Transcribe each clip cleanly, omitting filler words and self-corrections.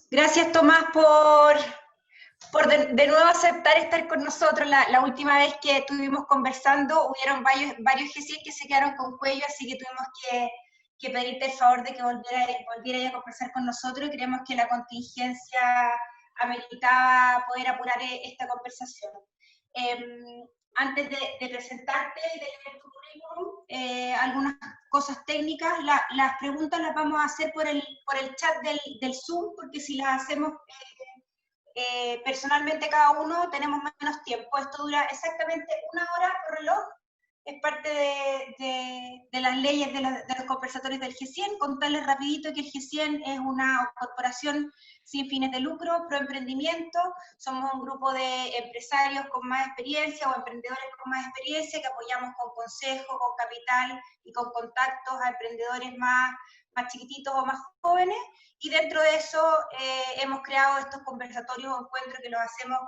Gracias, Tomás, por de nuevo aceptar estar con nosotros. La última vez que estuvimos conversando, hubieron varios GCI que se quedaron con cuello, así que tuvimos que pedirte el favor de que volviera a conversar con nosotros. Creemos que la contingencia ameritaba poder apurar esta conversación. Antes de presentarte y de leer tu currículum, algunas cosas técnicas. Las preguntas las vamos a hacer por el chat del Zoom, porque si las hacemos personalmente cada uno tenemos menos tiempo. Esto dura exactamente 1 hora por reloj. Es parte de las leyes de los conversatorios del G100. Contarles rapidito que el G100 es una corporación sin fines de lucro, pro emprendimiento. Somos un grupo de empresarios con más experiencia o emprendedores con más experiencia que apoyamos con consejo, con capital y con contactos a emprendedores más chiquititos o más jóvenes. Y dentro de eso hemos creado estos conversatorios o encuentros que los hacemos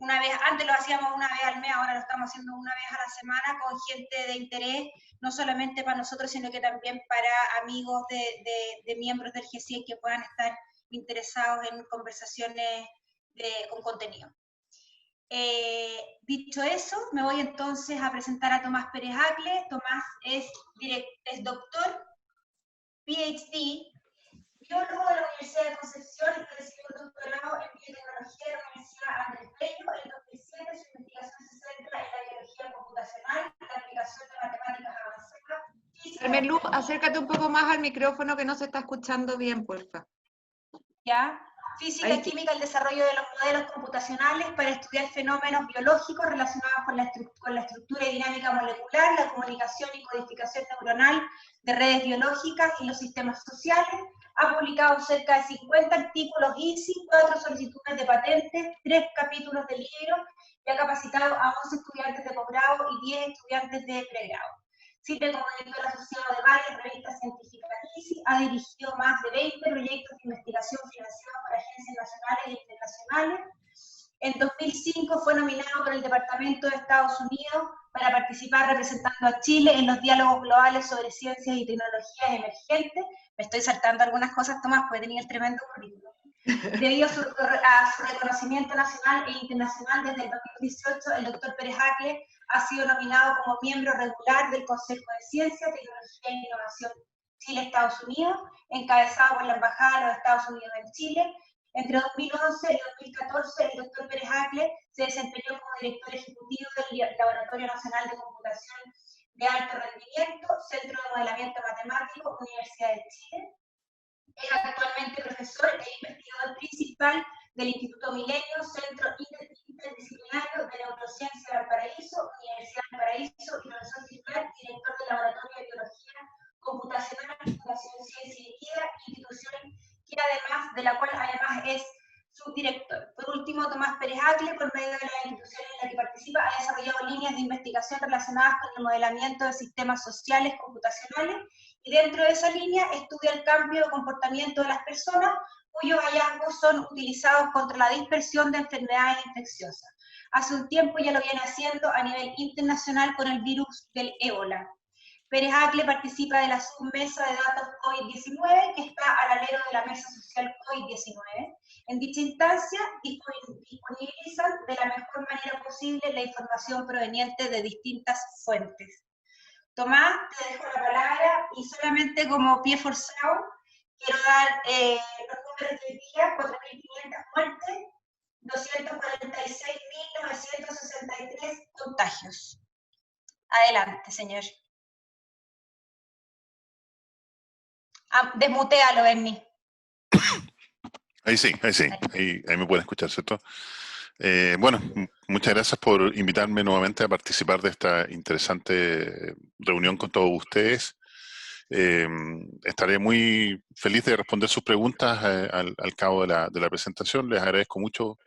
una vez, antes lo hacíamos una vez al mes, ahora lo estamos haciendo una vez a la semana con gente de interés, no solamente para nosotros, sino que también para amigos de miembros del G100 que puedan estar interesados en conversaciones con contenido. Dicho eso, me voy entonces a presentar a Tomás Pérez Acle. Tomás es doctor, PhD, biólogo de la Universidad de Concepción y recibió un doctorado en biotecnología de la Universidad Andrés Bello. En 2007 su investigación se centra en la biología computacional y la aplicación de matemáticas avanzadas. Carmen Luz, acércate un poco más al micrófono que no se está escuchando bien, porfa. ¿Ya? Física y química, el desarrollo de los modelos computacionales para estudiar fenómenos biológicos relacionados con la estructura y dinámica molecular, la comunicación y codificación neuronal de redes biológicas y los sistemas sociales. Ha publicado cerca de 50 artículos ISI, 4 solicitudes de patentes, 3 capítulos de libros y ha capacitado a 11 estudiantes de posgrado y 10 estudiantes de pregrado. Sirve como director asociado de varias revistas científicas ISI, ha dirigido más de 20 proyectos de investigación financiados por agencias nacionales e internacionales. En 2005 fue nominado por el Departamento de Estados Unidos para participar representando a Chile en los diálogos globales sobre ciencias y tecnologías emergentes. Me estoy saltando algunas cosas, Tomás, porque tenía el tremendo currículum. Debido a su reconocimiento nacional e internacional desde el 2018, el doctor Pérez Acle ha sido nominado como miembro regular del Consejo de Ciencia, Tecnología e Innovación Chile-Estados Unidos, encabezado por la Embajada de los Estados Unidos en Chile. Entre 2011 y 2014, el doctor Pérez Acle se desempeñó como director ejecutivo del Laboratorio Nacional de Computación de Alto Rendimiento, Centro de Modelamiento Matemático, Universidad de Chile. Es actualmente profesor e investigador principal del Instituto Milenio, Centro Interdisciplinario de Neurociencia de Valparaíso, Universidad de Valparaíso, y profesor titular y director del Laboratorio de Biología Computacional Fundación Ciencia y Vida, institución de la cual además es subdirector. Por último, Tomás Pérez Acle, por medio de las instituciones en las que participa, ha desarrollado líneas de investigación relacionadas con el modelamiento de sistemas sociales computacionales, y dentro de esa línea estudia el cambio de comportamiento de las personas, cuyos hallazgos son utilizados contra la dispersión de enfermedades infecciosas. Hace un tiempo ya lo viene haciendo a nivel internacional con el virus del ébola. Pérez Acle participa de la submesa de datos COVID-19, que está al alero de la mesa social COVID-19. En dicha instancia, disponibilizan de la mejor manera posible la información proveniente de distintas fuentes. Tomás, te dejo la palabra, y solamente como pie forzado, quiero dar los números de día: 4.500 muertes, 246.963 contagios. Adelante, señor. Desmutealo, Berni. Ahí sí, ahí me pueden escuchar, ¿cierto? Bueno, muchas gracias por invitarme nuevamente a participar de esta interesante reunión con todos ustedes. Estaré muy feliz de responder sus preguntas al cabo de la presentación. Les agradezco mucho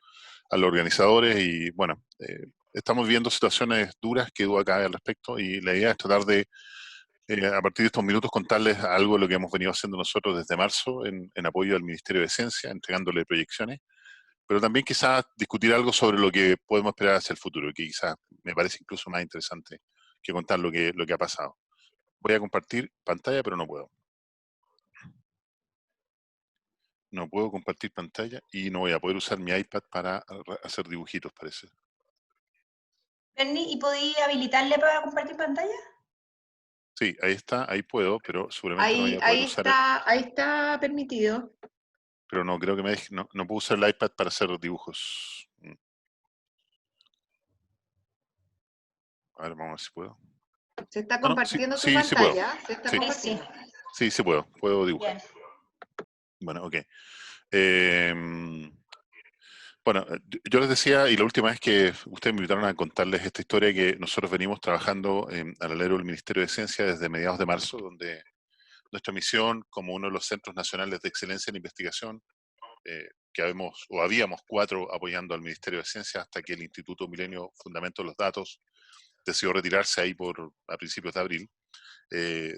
a los organizadores y, bueno, estamos viendo situaciones duras que duda cabe al respecto, y la idea es tratar de, a partir de estos minutos, contarles algo de lo que hemos venido haciendo nosotros desde marzo en apoyo al Ministerio de Ciencia, entregándole proyecciones, pero también quizás discutir algo sobre lo que podemos esperar hacia el futuro, que quizás me parece incluso más interesante que contar lo que ha pasado. Voy a compartir pantalla, pero no puedo. no puedo compartir pantalla y no voy a poder usar mi iPad para hacer dibujitos, parece. Bernie, ¿y podí habilitarle para compartir pantalla? Sí, ahí está, ahí puedo, pero seguramente no voy a poder usar, Ahí está permitido. pero no creo que me deje, no puedo usar el iPad para hacer dibujos. A ver, vamos a ver si puedo. Se está Ah, no, sí, compartiendo tu sí puedo. pantalla. Se está Sí, compartiendo. sí puedo dibujar. Bien. Bueno, ok. Bueno, yo les decía, y la última vez que ustedes me invitaron a contarles esta historia, que nosotros venimos trabajando al alero del Ministerio de Ciencia desde mediados de marzo, donde nuestra misión, como uno de los centros nacionales de excelencia en investigación, que habíamos 4 apoyando al Ministerio de Ciencia hasta que el Instituto Milenio Fundamento de los Datos decidió retirarse ahí a principios de abril,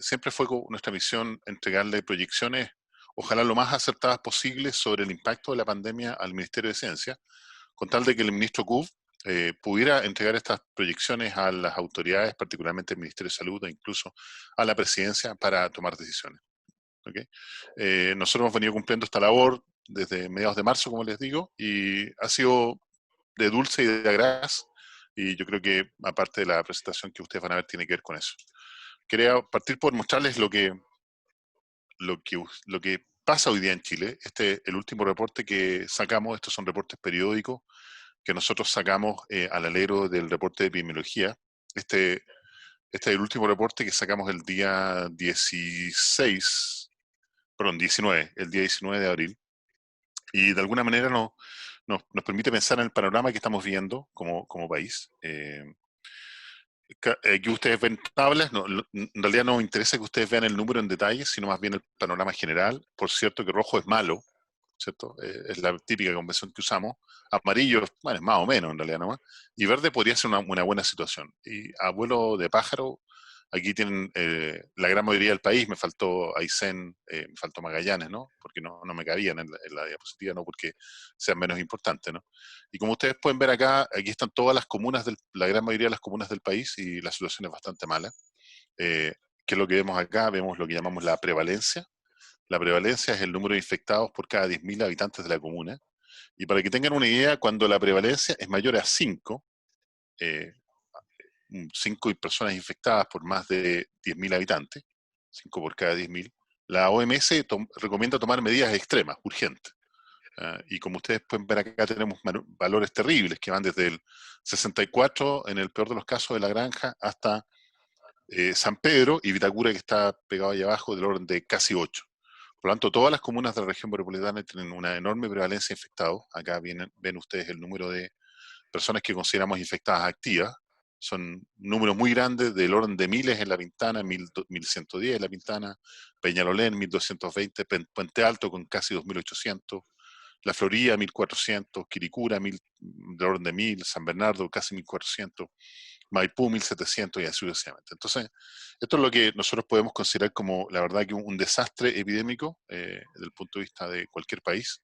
siempre fue nuestra misión entregarle proyecciones, ojalá lo más acertadas posibles sobre el impacto de la pandemia al Ministerio de Ciencia, con tal de que el ministro Cub pudiera entregar estas proyecciones a las autoridades, particularmente el Ministerio de Salud e incluso a la presidencia para tomar decisiones. ¿Okay? Nosotros hemos venido cumpliendo esta labor desde mediados de marzo, como les digo, y ha sido de dulce y de agraz, y yo creo que aparte de la presentación que ustedes van a ver tiene que ver con eso. Quería partir por mostrarles lo que pasa hoy día en Chile. El último reporte que sacamos, estos son reportes periódicos que nosotros sacamos al alero del reporte de epidemiología. Este es el último reporte que sacamos el día 19, el día 19 de abril. Y de alguna manera nos permite pensar en el panorama que estamos viendo como país. Aquí ustedes ven tablas, en realidad no me interesa que ustedes vean el número en detalle, sino más bien el panorama general. Por cierto que rojo es malo, ¿cierto? Es la típica convención que usamos. Amarillo, bueno, es más o menos en realidad nomás. Y verde podría ser una buena situación. Y a vuelo de pájaro, aquí tienen la gran mayoría del país, me faltó Aysén, me faltó Magallanes, ¿no? Porque no me cabían en la diapositiva, no porque sean menos importantes, ¿no? Y como ustedes pueden ver acá, aquí están todas las comunas, la gran mayoría de las comunas del país y la situación es bastante mala. ¿Qué es lo que vemos acá? Vemos lo que llamamos la prevalencia. La prevalencia es el número de infectados por cada 10.000 habitantes de la comuna. Y para que tengan una idea, cuando la prevalencia es mayor a 5, 5 personas infectadas por más de 10.000 habitantes, 5 por cada 10.000, la OMS recomienda tomar medidas extremas, urgentes. Y como ustedes pueden ver acá tenemos valores terribles que van desde el 64 en el peor de los casos de La Granja hasta San Pedro y Vitacura, que está pegado ahí abajo, del orden de casi 8. Por lo tanto, todas las comunas de la región metropolitana tienen una enorme prevalencia de infectados. Acá ven ustedes el número de personas que consideramos infectadas activas. Son números muy grandes, del orden de miles en La Pintana, 1.110 en La Pintana, Peñalolén 1.220, Puente Alto con casi 2.800, La Florida 1.400, Quiricura del orden de 1.000, San Bernardo casi 1.400, Maipú 1.700 y así sucesivamente. Entonces, esto es lo que nosotros podemos considerar como, la verdad, que un desastre epidémico desde el punto de vista de cualquier país.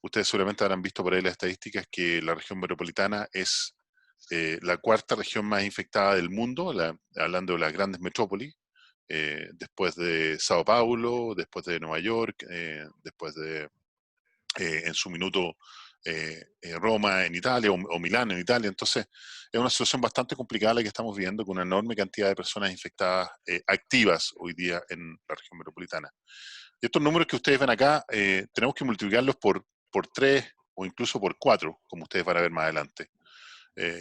Ustedes seguramente habrán visto por ahí las estadísticas que la región metropolitana es la 4ª región más infectada del mundo, hablando de las grandes metrópolis, después de Sao Paulo, después de Nueva York, después de, en su minuto, Roma en Italia o Milán en Italia. Entonces, es una situación bastante complicada la que estamos viviendo, con una enorme cantidad de personas infectadas activas hoy día en la región metropolitana. Y estos números que ustedes ven acá, tenemos que multiplicarlos por 3 o incluso por 4, como ustedes van a ver más adelante.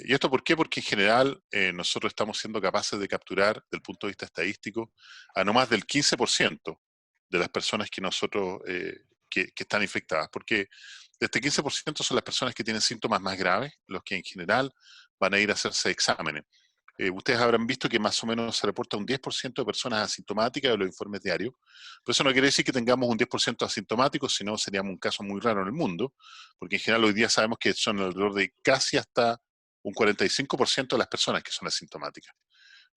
¿Y esto por qué? Porque en general nosotros estamos siendo capaces de capturar, desde el punto de vista estadístico, a no más del 15% de las personas que nosotros que están infectadas. Porque este 15% son las personas que tienen síntomas más graves, los que en general van a ir a hacerse exámenes. Ustedes habrán visto que más o menos se reporta un 10% de personas asintomáticas de los informes diarios, pero eso no quiere decir que tengamos un 10% asintomáticos, sino seríamos un caso muy raro en el mundo, porque en general hoy día sabemos que son alrededor de casi hasta un 45% de las personas que son asintomáticas.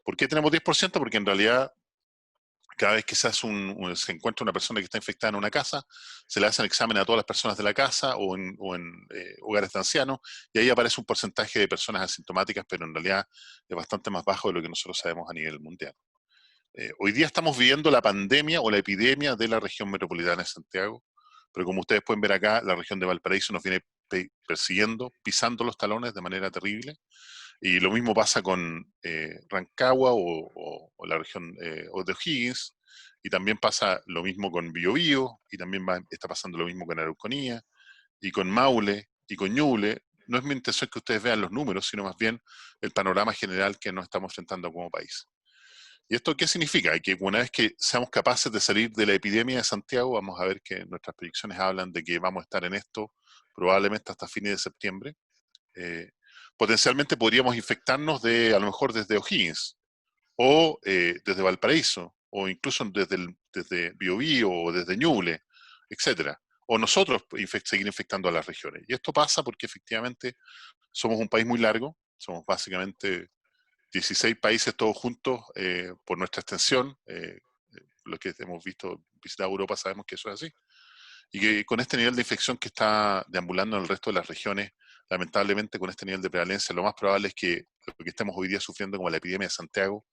¿Por qué tenemos 10%? Porque en realidad cada vez que se encuentra una persona que está infectada en una casa, se le hacen exámenes a todas las personas de la casa o en hogares de ancianos, y ahí aparece un porcentaje de personas asintomáticas, pero en realidad es bastante más bajo de lo que nosotros sabemos a nivel mundial. Hoy día estamos viviendo la pandemia o la epidemia de la región metropolitana de Santiago. pero como ustedes pueden ver acá, la región de Valparaíso nos viene persiguiendo, pisando los talones de manera terrible, y lo mismo pasa con Rancagua o la región o de O'Higgins, y también pasa lo mismo con Biobío, y también está pasando lo mismo con Araucanía, y con Maule, y con Ñuble. No es mi intención que ustedes vean los números, sino más bien el panorama general que nos estamos enfrentando como país. ¿Y esto qué significa? Que una vez que seamos capaces de salir de la epidemia de Santiago, vamos a ver que nuestras predicciones hablan de que vamos a estar en esto probablemente hasta fines de septiembre. Potencialmente podríamos infectarnos a lo mejor desde O'Higgins, o desde Valparaíso, o incluso desde Biobío, o desde Ñuble, etcétera. O nosotros seguir infectando a las regiones. Y esto pasa porque efectivamente somos un país muy largo, somos básicamente 16 países todos juntos por nuestra extensión. Los que hemos visitado Europa sabemos que eso es así. Y que con este nivel de infección que está deambulando en el resto de las regiones, lamentablemente con este nivel de prevalencia, lo más probable es que lo que estemos hoy día sufriendo como la epidemia de Santiago,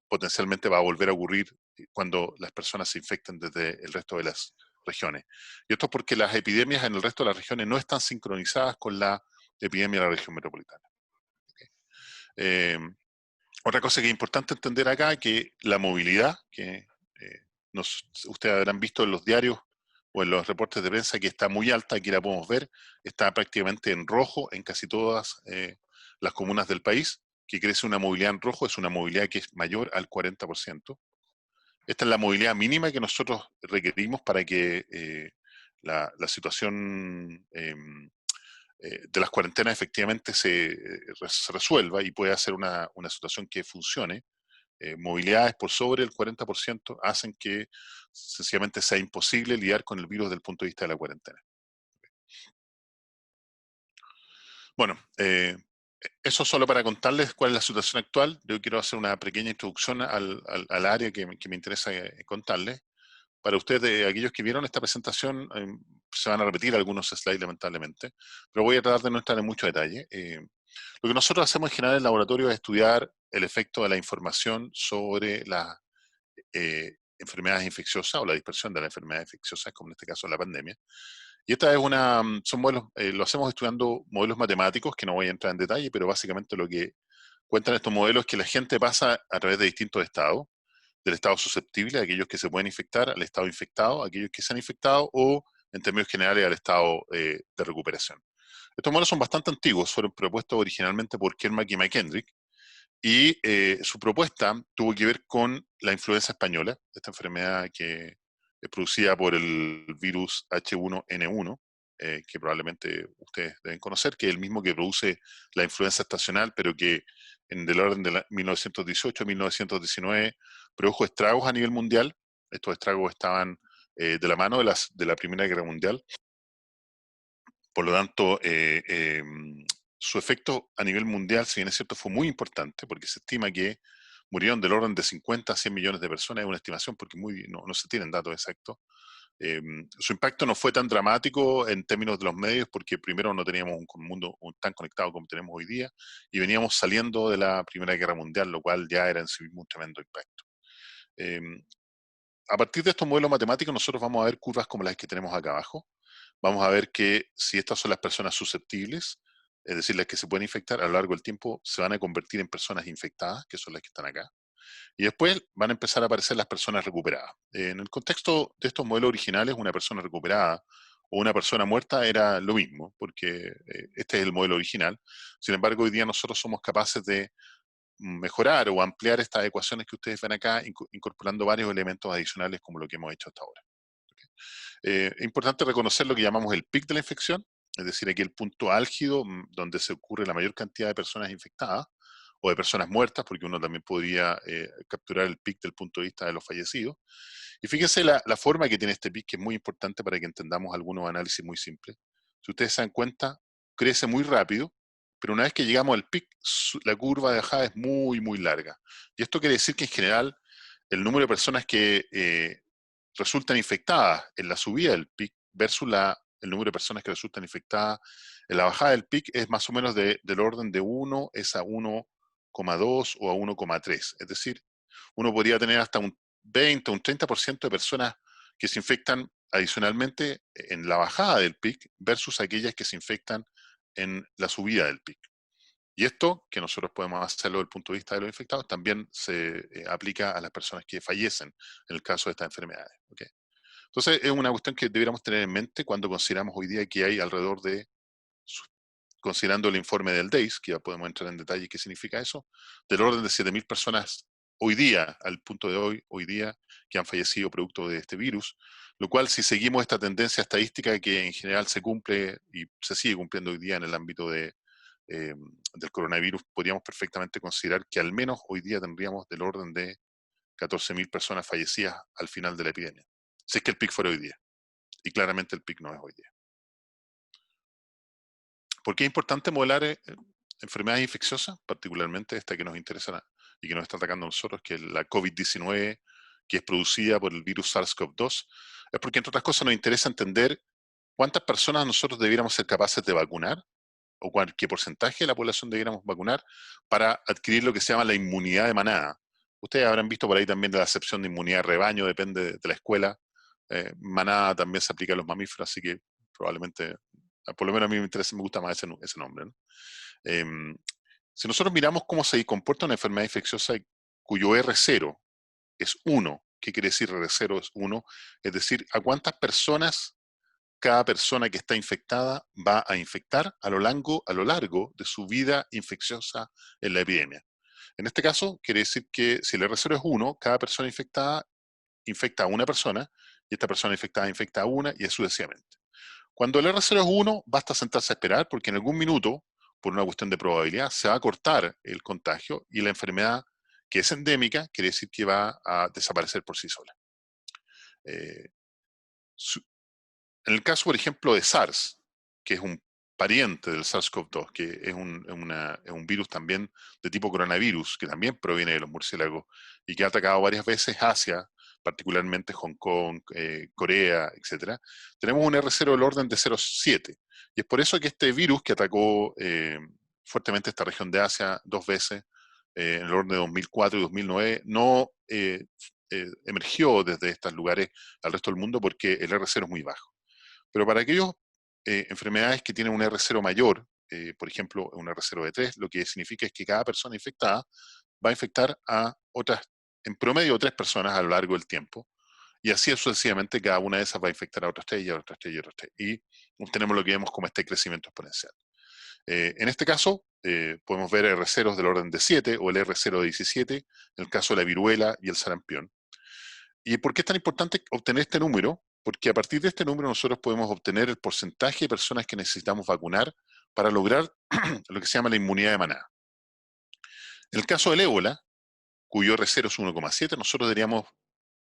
potencialmente va a volver a ocurrir cuando las personas se infecten desde el resto de las regiones. Y esto es porque las epidemias en el resto de las regiones no están sincronizadas con la epidemia de la región metropolitana. Otra cosa que es importante entender acá es que la movilidad, que ustedes habrán visto en los diarios o en los reportes de prensa que está muy alta, aquí la podemos ver, está prácticamente en rojo en casi todas las comunas del país, que crece una movilidad en rojo, es una movilidad que es mayor al 40%. Esta es la movilidad mínima que nosotros requerimos para que la situación de las cuarentenas efectivamente se resuelva y pueda ser una situación que funcione. Movilidades por sobre el 40% hacen que sencillamente sea imposible lidiar con el virus desde el punto de vista de la cuarentena. Bueno, eso solo para contarles cuál es la situación actual. Yo quiero hacer una pequeña introducción al área que me interesa contarles. Para ustedes, aquellos que vieron esta presentación, se van a repetir algunos slides lamentablemente, pero voy a tratar de no entrar en mucho detalle. Lo que nosotros hacemos en general en el laboratorio es estudiar el efecto de la información sobre las enfermedades infecciosas o la dispersión de las enfermedades infecciosas, como en este caso la pandemia. Y esta es son modelos, lo hacemos estudiando modelos matemáticos, que no voy a entrar en detalle, pero básicamente lo que cuentan estos modelos es que la gente pasa a través de distintos estados, del estado susceptible, aquellos que se pueden infectar, al estado infectado, aquellos que se han infectado, o en términos generales al estado de recuperación. Estos modelos son bastante antiguos, fueron propuestos originalmente por Kermack y McKendrick, y su propuesta tuvo que ver con la influenza española, esta enfermedad que es producida por el virus H1N1, que probablemente ustedes deben conocer, que es el mismo que produce la influenza estacional, pero que del orden de 1918 a 1919 produjo estragos a nivel mundial. Estos estragos estaban de la mano de la Primera Guerra Mundial. Por lo tanto, su efecto a nivel mundial, si bien es cierto, fue muy importante, porque se estima que murieron del orden de 50 a 100 millones de personas, es una estimación porque no se tienen datos exactos. Su impacto no fue tan dramático en términos de los medios, porque primero no teníamos un mundo tan conectado como tenemos hoy día, y veníamos saliendo de la Primera Guerra Mundial, lo cual ya era en sí mismo un tremendo impacto. A partir de estos modelos matemáticos, nosotros vamos a ver curvas como las que tenemos acá abajo. Vamos a ver que si estas son las personas susceptibles, es decir, las que se pueden infectar, a lo largo del tiempo se van a convertir en personas infectadas, que son las que están acá. Y después van a empezar a aparecer las personas recuperadas. En el contexto de estos modelos originales, una persona recuperada o una persona muerta era lo mismo, porque este es el modelo original. Sin embargo, hoy día nosotros somos capaces de mejorar o ampliar estas ecuaciones que ustedes ven acá, incorporando varios elementos adicionales como lo que hemos hecho hasta ahora. Es importante reconocer lo que llamamos el pic de la infección, es decir, aquí el punto álgido donde se ocurre la mayor cantidad de personas infectadas o de personas muertas, porque uno también podría capturar el pic del punto de vista de los fallecidos. Y fíjense la forma que tiene este pic, que es muy importante para que entendamos algunos análisis muy simples. Si ustedes se dan cuenta, crece muy rápido, pero una vez que llegamos al pic, la curva de bajada es muy, muy larga. Y esto quiere decir que en general el número de personas que resultan infectadas en la subida del pic versus el número de personas que resultan infectadas en la bajada del pic es más o menos del orden de 1 es a 1,2 o a 1,3. Es decir, uno podría tener hasta un 20 o un 30% de personas que se infectan adicionalmente en la bajada del pic versus aquellas que se infectan en la subida del pic. Y esto, que nosotros podemos hacerlo desde el punto de vista de los infectados, también se aplica a las personas que fallecen en el caso de estas enfermedades. ¿Okay? Entonces, es una cuestión que debiéramos tener en mente cuando consideramos hoy día que hay alrededor de, considerando el informe del DEIS, que ya podemos entrar en detalle qué significa eso, del orden de 7.000 personas hoy día, al punto de hoy día, que han fallecido producto de este virus, lo cual si seguimos esta tendencia estadística que en general se cumple y se sigue cumpliendo hoy día en el ámbito del coronavirus, podríamos perfectamente considerar que al menos hoy día tendríamos del orden de 14.000 personas fallecidas al final de la epidemia. Si es que el pic fuera hoy día. Y claramente el pic no es hoy día. ¿Por qué es importante modelar enfermedades infecciosas? Particularmente esta que nos interesa y que nos está atacando a nosotros, que es la COVID-19, que es producida por el virus SARS-CoV-2. Es porque, entre otras cosas, nos interesa entender cuántas personas nosotros debiéramos ser capaces de vacunar o qué porcentaje de la población debiéramos vacunar para adquirir lo que se llama la inmunidad de manada. Ustedes habrán visto por ahí también de la acepción de inmunidad de rebaño, depende de la escuela. Manada también se aplica a los mamíferos, así que probablemente, por lo menos a mí me gusta más ese nombre, ¿no? Si nosotros miramos cómo se comporta una enfermedad infecciosa cuyo R0 es 1, ¿qué quiere decir R0 es 1? Es decir, a cuántas personas cada persona que está infectada va a infectar a lo largo de su vida infecciosa en la epidemia. En este caso, quiere decir que si el R0 es 1, cada persona infectada infecta a una persona, y esta persona infectada infecta a una, y así sucesivamente. Cuando el R0 es 1, basta sentarse a esperar, porque en algún minuto, por una cuestión de probabilidad, se va a cortar el contagio, y la enfermedad que es endémica, quiere decir que va a desaparecer por sí sola. En el caso, por ejemplo, de SARS, que es un pariente del SARS-CoV-2, que es un virus también de tipo coronavirus, que también proviene de los murciélagos y que ha atacado varias veces Asia, particularmente Hong Kong, Corea, etc. Tenemos un R0 del orden de 0,7. Y es por eso que este virus que atacó fuertemente esta región de Asia 2 veces, en el orden de 2004 y 2009, no emergió desde estos lugares al resto del mundo porque el R0 es muy bajo. Pero para aquellas enfermedades que tienen un R0 mayor, por ejemplo, un R0 de 3, lo que significa es que cada persona infectada va a infectar a otras, en promedio, 3 personas a lo largo del tiempo, y así sucesivamente cada una de esas va a infectar a otras 3 y a otras 3 y a otras 3. Y obtenemos lo que vemos como este crecimiento exponencial. En este caso, podemos ver R0 del orden de 7 o el R0 de 17, en el caso de la viruela y el sarampión. ¿Y por qué es tan importante obtener este número? Porque a partir de este número nosotros podemos obtener el porcentaje de personas que necesitamos vacunar para lograr lo que se llama la inmunidad de manada. En el caso del ébola, cuyo R0 es 1,7, nosotros deberíamos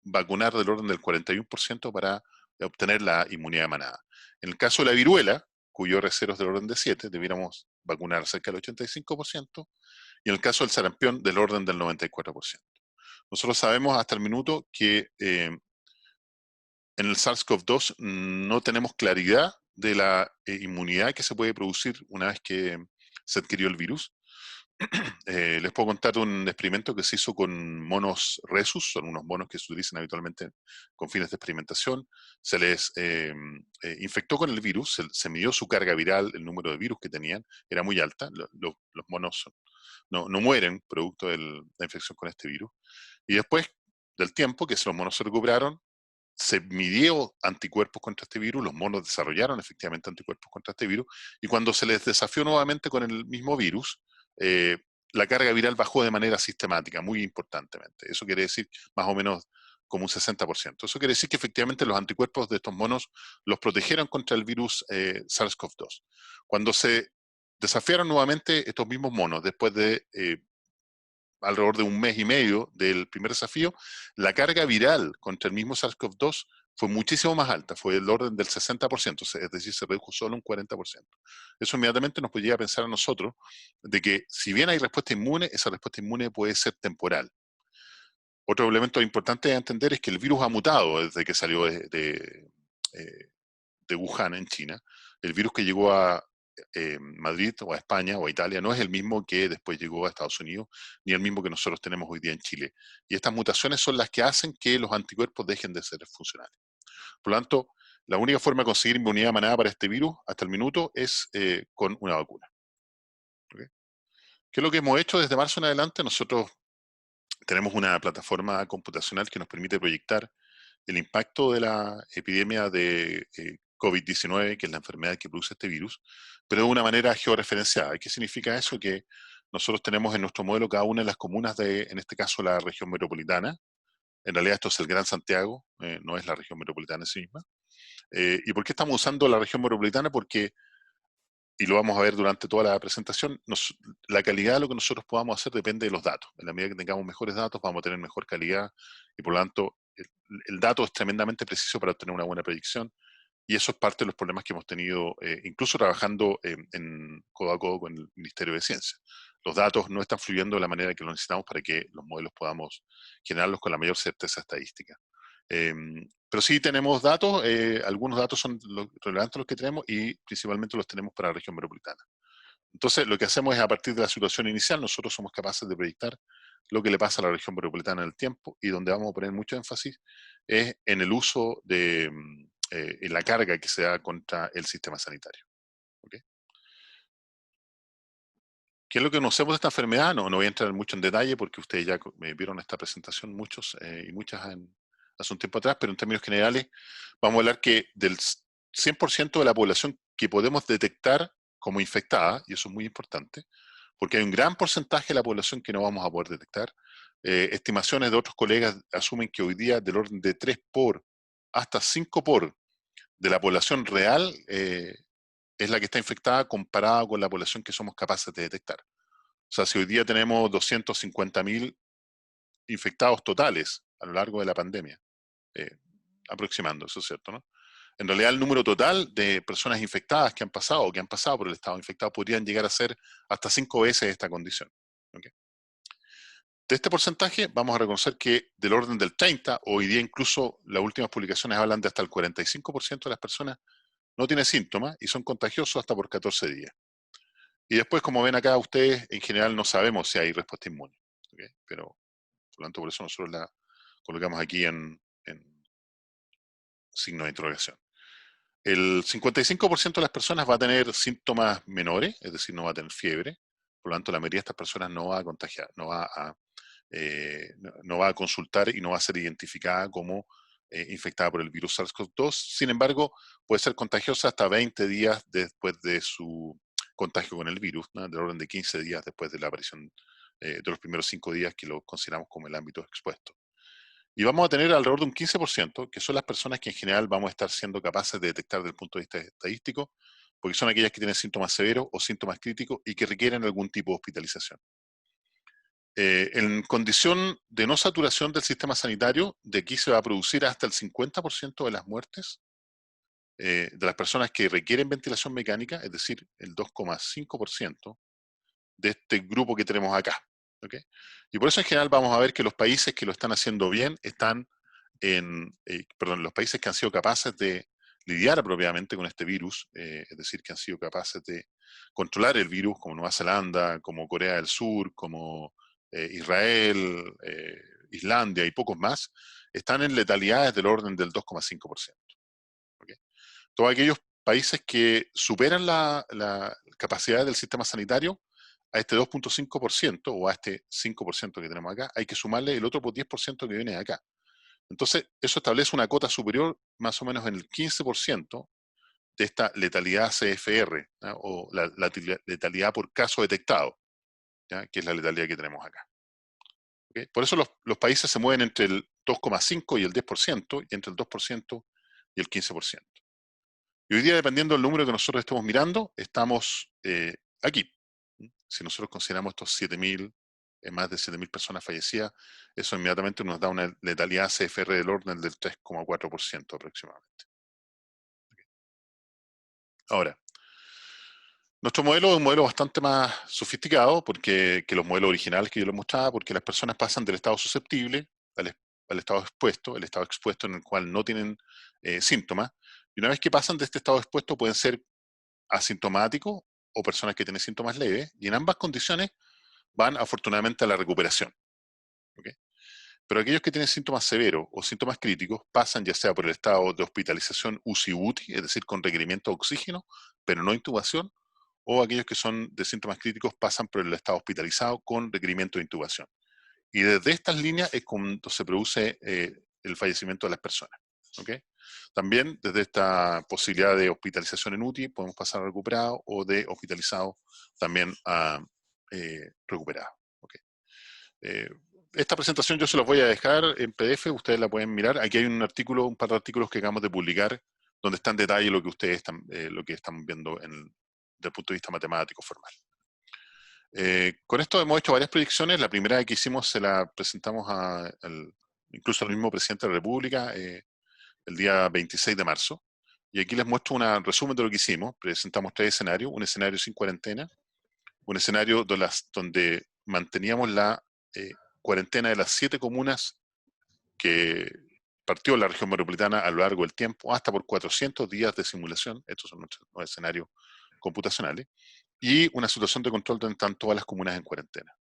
vacunar del orden del 41% para obtener la inmunidad de manada. En el caso de la viruela, cuyo R0 es del orden de 7, debiéramos vacunar cerca del 85%, y en el caso del sarampión, del orden del 94%. Nosotros sabemos hasta el minuto que en el SARS-CoV-2 no tenemos claridad de la inmunidad que se puede producir una vez que se adquirió el virus. Les puedo contar un experimento que se hizo con monos rhesus, son unos monos que se utilizan habitualmente con fines de experimentación. Se les infectó con el virus, se midió su carga viral, el número de virus que tenían, era muy alta. Los monos no mueren producto de la infección con este virus. Y después del tiempo que los monos se recuperaron, se midió anticuerpos contra este virus, los monos desarrollaron efectivamente anticuerpos contra este virus, y cuando se les desafió nuevamente con el mismo virus, la carga viral bajó de manera sistemática, muy importantemente. Eso quiere decir más o menos como un 60%. Eso quiere decir que efectivamente los anticuerpos de estos monos los protegieron contra el virus SARS-CoV-2. Cuando se desafiaron nuevamente estos mismos monos, después de alrededor de un mes y medio del primer desafío, la carga viral contra el mismo SARS-CoV-2 fue muchísimo más alta, fue del orden del 60%, es decir, se redujo solo un 40%. Eso inmediatamente nos podría pensar a nosotros de que si bien hay respuesta inmune, esa respuesta inmune puede ser temporal. Otro elemento importante a entender es que el virus ha mutado desde que salió de Wuhan, en China. El virus que llegó a Madrid o a España o a Italia no es el mismo que después llegó a Estados Unidos, ni el mismo que nosotros tenemos hoy día en Chile. Y estas mutaciones son las que hacen que los anticuerpos dejen de ser funcionales. Por lo tanto, la única forma de conseguir inmunidad de manada para este virus hasta el minuto es con una vacuna. ¿Okay? ¿Qué es lo que hemos hecho desde marzo en adelante? Nosotros tenemos una plataforma computacional que nos permite proyectar el impacto de la epidemia de COVID-19, que es la enfermedad que produce este virus, pero de una manera georreferenciada. ¿Qué significa eso? Que nosotros tenemos en nuestro modelo cada una de las comunas de, en este caso, la región metropolitana. En realidad esto es el Gran Santiago, no es la región metropolitana en sí misma. ¿Y por qué estamos usando la región metropolitana? Porque, y lo vamos a ver durante toda la presentación, la calidad de lo que nosotros podamos hacer depende de los datos. En la medida que tengamos mejores datos, vamos a tener mejor calidad y por lo tanto el dato es tremendamente preciso para obtener una buena predicción. Y eso es parte de los problemas que hemos tenido, incluso trabajando en codo a codo con el Ministerio de Ciencia. Los datos no están fluyendo de la manera que lo necesitamos para que los modelos podamos generarlos con la mayor certeza estadística. Pero sí tenemos datos, algunos datos son relevantes los que tenemos y principalmente los tenemos para la región metropolitana. Entonces, lo que hacemos es a partir de la situación inicial, nosotros somos capaces de proyectar lo que le pasa a la región metropolitana en el tiempo y donde vamos a poner mucho énfasis es en el uso de en la carga que se da contra el sistema sanitario. ¿Okay? ¿Qué es lo que conocemos de esta enfermedad? No voy a entrar mucho en detalle porque ustedes ya vieron esta presentación muchos y muchas hace un tiempo atrás, pero en términos generales vamos a hablar que del 100% de la población que podemos detectar como infectada, y eso es muy importante, porque hay un gran porcentaje de la población que no vamos a poder detectar. Estimaciones de otros colegas asumen que hoy día del orden de 3 por hasta 5 por de la población real es la que está infectada comparada con la población que somos capaces de detectar. O sea, si hoy día tenemos 250.000 infectados totales a lo largo de la pandemia, aproximando, eso es cierto, ¿no? En realidad el número total de personas infectadas que han pasado o que han pasado por el estado infectado podrían llegar a ser hasta 5 veces esta condición. ¿Okay? De este porcentaje vamos a reconocer que del orden del 30, hoy día incluso las últimas publicaciones hablan de hasta el 45% de las personas no tiene síntomas y son contagiosos hasta por 14 días. Y después, como ven acá ustedes, en general no sabemos si hay respuesta inmune. ¿Okay? Pero, por lo tanto, por eso nosotros la colocamos aquí en signo de interrogación. El 55% de las personas va a tener síntomas menores, es decir, no va a tener fiebre. Por lo tanto, la mayoría de estas personas no va a contagiar, no va a consultar y no va a ser identificada como infectada por el virus SARS-CoV-2. Sin embargo, puede ser contagiosa hasta 20 días después de su contagio con el virus, ¿no? Del orden de 15 días después de la aparición de los primeros 5 días que lo consideramos como el ámbito expuesto. Y vamos a tener alrededor de un 15%, que son las personas que en general vamos a estar siendo capaces de detectar desde el punto de vista estadístico, porque son aquellas que tienen síntomas severos o síntomas críticos y que requieren algún tipo de hospitalización. En condición de no saturación del sistema sanitario, de aquí se va a producir hasta el 50% de las muertes de las personas que requieren ventilación mecánica, es decir, el 2,5% de este grupo que tenemos acá. ¿Okay? Y por eso en general vamos a ver que los países que lo están haciendo bien están los países que han sido capaces de lidiar apropiadamente con este virus, es decir, que han sido capaces de controlar el virus, como Nueva Zelanda, como Corea del Sur, como Israel, Islandia y pocos más, están en letalidades del orden del 2,5%. ¿Okay? Todos aquellos países que superan la capacidad del sistema sanitario, a este 2,5% o a este 5% que tenemos acá, hay que sumarle el otro 10% que viene de acá. Entonces, eso establece una cota superior más o menos en el 15% de esta letalidad CFR, ¿ya? O la letalidad por caso detectado, ¿ya? Que es la letalidad que tenemos acá. ¿Okay? Por eso los países se mueven entre el 2,5 y el 10% y entre el 2% y el 15%. Y hoy día, dependiendo del número que nosotros estemos mirando, estamos aquí. Si nosotros consideramos estos 7.000, más de 7.000 personas fallecidas, eso inmediatamente nos da una letalidad CFR del orden del 3,4% aproximadamente. Ahora, nuestro modelo es un modelo bastante más sofisticado que los modelos originales que yo les mostraba, porque las personas pasan del estado susceptible al estado expuesto, el estado expuesto en el cual no tienen síntomas, y una vez que pasan de este estado expuesto pueden ser asintomáticos o personas que tienen síntomas leves, y en ambas condiciones van afortunadamente a la recuperación. ¿Okay? Pero aquellos que tienen síntomas severos o síntomas críticos pasan ya sea por el estado de hospitalización UCI-UTI, es decir, con requerimiento de oxígeno, pero no intubación, o aquellos que son de síntomas críticos pasan por el estado hospitalizado con requerimiento de intubación. Y desde estas líneas es cuando se produce el fallecimiento de las personas. ¿Okay? También desde esta posibilidad de hospitalización en UTI podemos pasar a recuperado o de hospitalizado también a recuperado. ¿Okay? Esta presentación yo se las voy a dejar en PDF, ustedes la pueden mirar. Aquí hay un artículo, un par de artículos que acabamos de publicar donde está en detalle lo que ustedes están, lo que están viendo desde el punto de vista matemático formal. Con esto hemos hecho varias predicciones. La primera que hicimos se la presentamos incluso al mismo presidente de la República el día 26 de marzo. Y aquí les muestro un resumen de lo que hicimos. Presentamos 3 escenarios. Un escenario sin cuarentena, un escenario donde manteníamos la cuarentena de las 7 comunas que partió la región metropolitana a lo largo del tiempo, hasta por 400 días de simulación. Estos son nuestros escenarios computacionales. Y una situación de control donde están todas las comunas en cuarentena.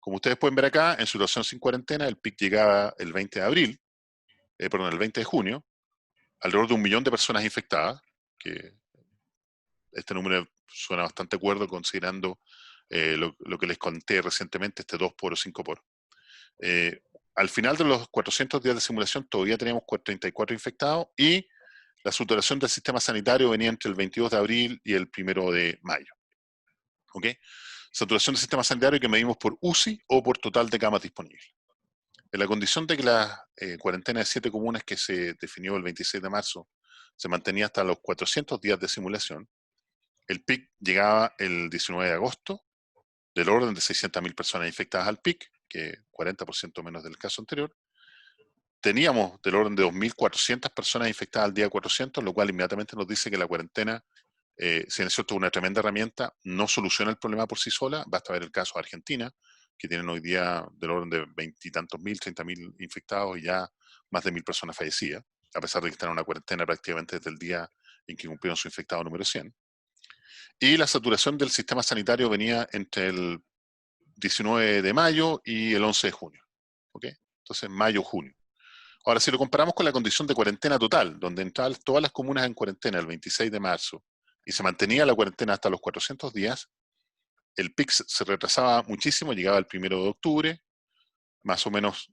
Como ustedes pueden ver acá, en situación sin cuarentena, el pic llegaba el 20 de abril, perdón, el 20 de junio, alrededor de 1 millón de personas infectadas, que este número suena bastante acuerdo considerando lo que les conté recientemente, este 2 por o 5 por. Al final de los 400 días de simulación todavía teníamos 34 infectados y la saturación del sistema sanitario venía entre el 22 de abril y el 1 de mayo. ¿Ok? Saturación del sistema sanitario que medimos por UCI o por total de camas disponibles. En la condición de que la cuarentena de 7 comunas que se definió el 26 de marzo se mantenía hasta los 400 días de simulación, el pic llegaba el 19 de agosto, del orden de 600.000 personas infectadas al pic, que 40% menos del caso anterior. Teníamos del orden de 2.400 personas infectadas al día 400, lo cual inmediatamente nos dice que la cuarentena, si es cierto una tremenda herramienta, no soluciona el problema por sí sola. Basta ver el caso de Argentina, que tienen hoy día del orden de 20 y tantos mil, 30.000 infectados y ya más de 1.000 personas fallecidas, a pesar de que están en una cuarentena prácticamente desde el día en que cumplieron su infectado número 100. Y la saturación del sistema sanitario venía entre el 19 de mayo y el 11 de junio. ¿Okay? Entonces, mayo-junio. Ahora, si lo comparamos con la condición de cuarentena total, donde entraban todas las comunas en cuarentena el 26 de marzo y se mantenía la cuarentena hasta los 400 días, el pic se retrasaba muchísimo, llegaba el 1 de octubre, más o menos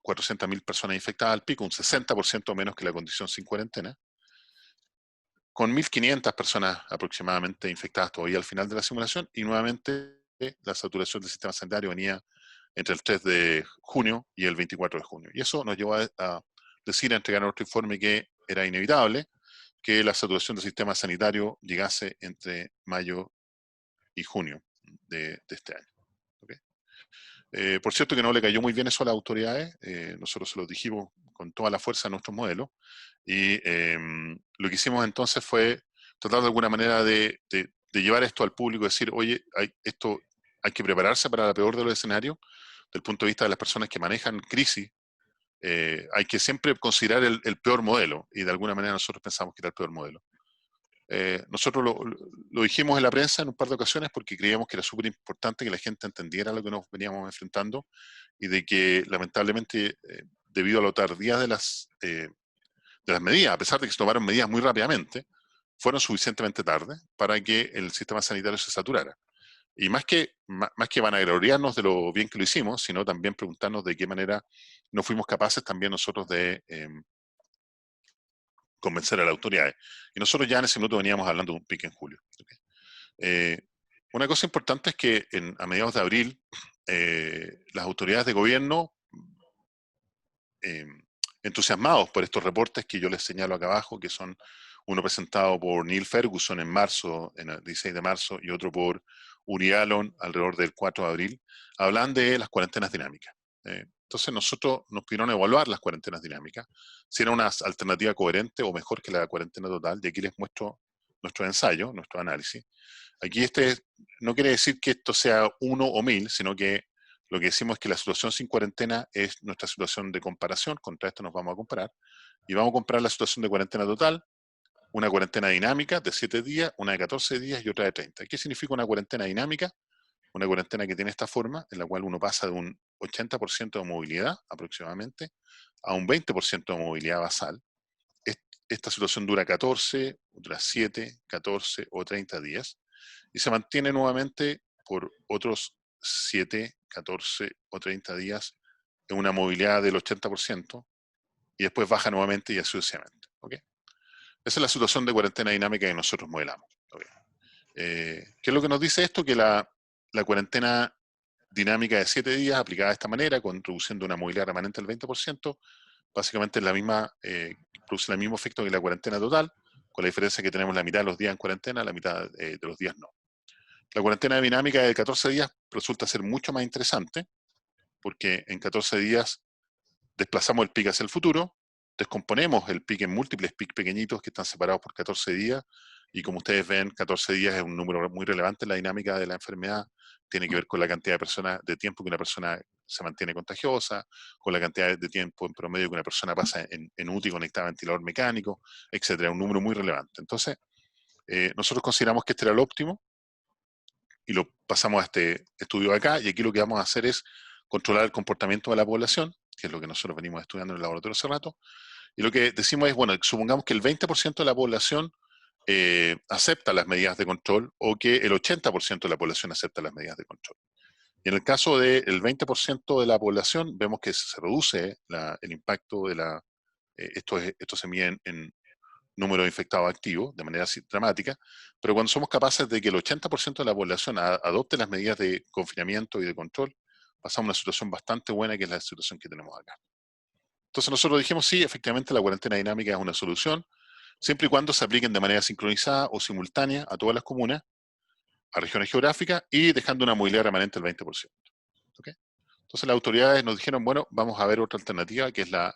400.000 personas infectadas al pico, un 60% menos que la condición sin cuarentena, con 1.500 personas aproximadamente infectadas todavía al final de la simulación, y nuevamente la saturación del sistema sanitario venía entre el 3 de junio y el 24 de junio. Y eso nos llevó a decir, a entregar nuestro informe que era inevitable que la saturación del sistema sanitario llegase entre mayo y junio de este año. ¿Okay? Por cierto que no le cayó muy bien eso a las autoridades, nosotros se lo dijimos con toda la fuerza a nuestros modelos, y lo que hicimos entonces fue tratar de alguna manera de llevar esto al público, decir, oye, hay que prepararse para la peor de los escenarios, desde el punto de vista de las personas que manejan crisis, hay que siempre considerar el peor modelo, y de alguna manera nosotros pensamos que era el peor modelo. Nosotros lo dijimos en la prensa en un par de ocasiones porque creíamos que era súper importante que la gente entendiera lo que nos veníamos enfrentando y de que lamentablemente debido a lo tardía de las medidas, a pesar de que se tomaron medidas muy rápidamente, fueron suficientemente tarde para que el sistema sanitario se saturara. Y más que vanagloriarnos de lo bien que lo hicimos, sino también preguntarnos de qué manera no fuimos capaces también nosotros de convencer a las autoridades. Y nosotros ya en ese minuto veníamos hablando de un pico en julio. ¿Okay? Una cosa importante es que a mediados de abril las autoridades de gobierno, entusiasmados por estos reportes que yo les señalo acá abajo, que son uno presentado por Neil Ferguson en marzo, en el 16 de marzo, y otro por Uri Alon alrededor del 4 de abril, hablan de las cuarentenas dinámicas. Entonces nosotros nos pidieron evaluar las cuarentenas dinámicas, si era una alternativa coherente o mejor que la cuarentena total, y aquí les muestro nuestro ensayo, nuestro análisis. Aquí no quiere decir que esto sea 1 o 1000, sino que lo que decimos es que la situación sin cuarentena es nuestra situación de comparación, contra esto nos vamos a comparar, y vamos a comparar la situación de cuarentena total, una cuarentena dinámica de 7 días, una de 14 días y otra de 30. ¿Qué significa una cuarentena dinámica? Una cuarentena que tiene esta forma, en la cual uno pasa de un 80% de movilidad aproximadamente a un 20% de movilidad basal. Esta situación dura 14, dura 7, 14 o 30 días y se mantiene nuevamente por otros 7, 14 o 30 días en una movilidad del 80% y después baja nuevamente y así sucesivamente. ¿Okay? Esa es la situación de cuarentena dinámica que nosotros modelamos. ¿Okay? ¿Qué es lo que nos dice esto? Que la cuarentena dinámica de 7 días aplicada de esta manera, introduciendo una movilidad remanente del 20%, básicamente es la misma, produce el mismo efecto que la cuarentena total, con la diferencia que tenemos la mitad de los días en cuarentena, la mitad de los días no. La cuarentena dinámica de 14 días resulta ser mucho más interesante, porque en 14 días desplazamos el pic hacia el futuro, descomponemos el pic en múltiples pics pequeñitos que están separados por 14 días, y como ustedes ven, 14 días es un número muy relevante en la dinámica de la enfermedad, tiene que ver con la cantidad de personas, de tiempo que una persona se mantiene contagiosa, con la cantidad de tiempo en promedio que una persona pasa en UTI conectada a ventilador mecánico, etcétera, un número muy relevante. Entonces, nosotros consideramos que este era el óptimo, y lo pasamos a este estudio acá, y aquí lo que vamos a hacer es controlar el comportamiento de la población, que es lo que nosotros venimos estudiando en el laboratorio hace rato, y lo que decimos es, bueno, supongamos que el 20% de la población acepta las medidas de control, o que el 80% de la población acepta las medidas de control. Y en el caso del 20% de la población, vemos que se reduce el impacto de la... esto se mide en número de infectados activos de manera dramática, pero cuando somos capaces de que el 80% de la población adopte las medidas de confinamiento y de control, pasamos a una situación bastante buena, que es la situación que tenemos acá. Entonces nosotros dijimos, sí, efectivamente la cuarentena dinámica es una solución, siempre y cuando se apliquen de manera sincronizada o simultánea a todas las comunas, a regiones geográficas, y dejando una movilidad remanente del 20%. ¿Okay? Entonces las autoridades nos dijeron, bueno, vamos a ver otra alternativa, que es la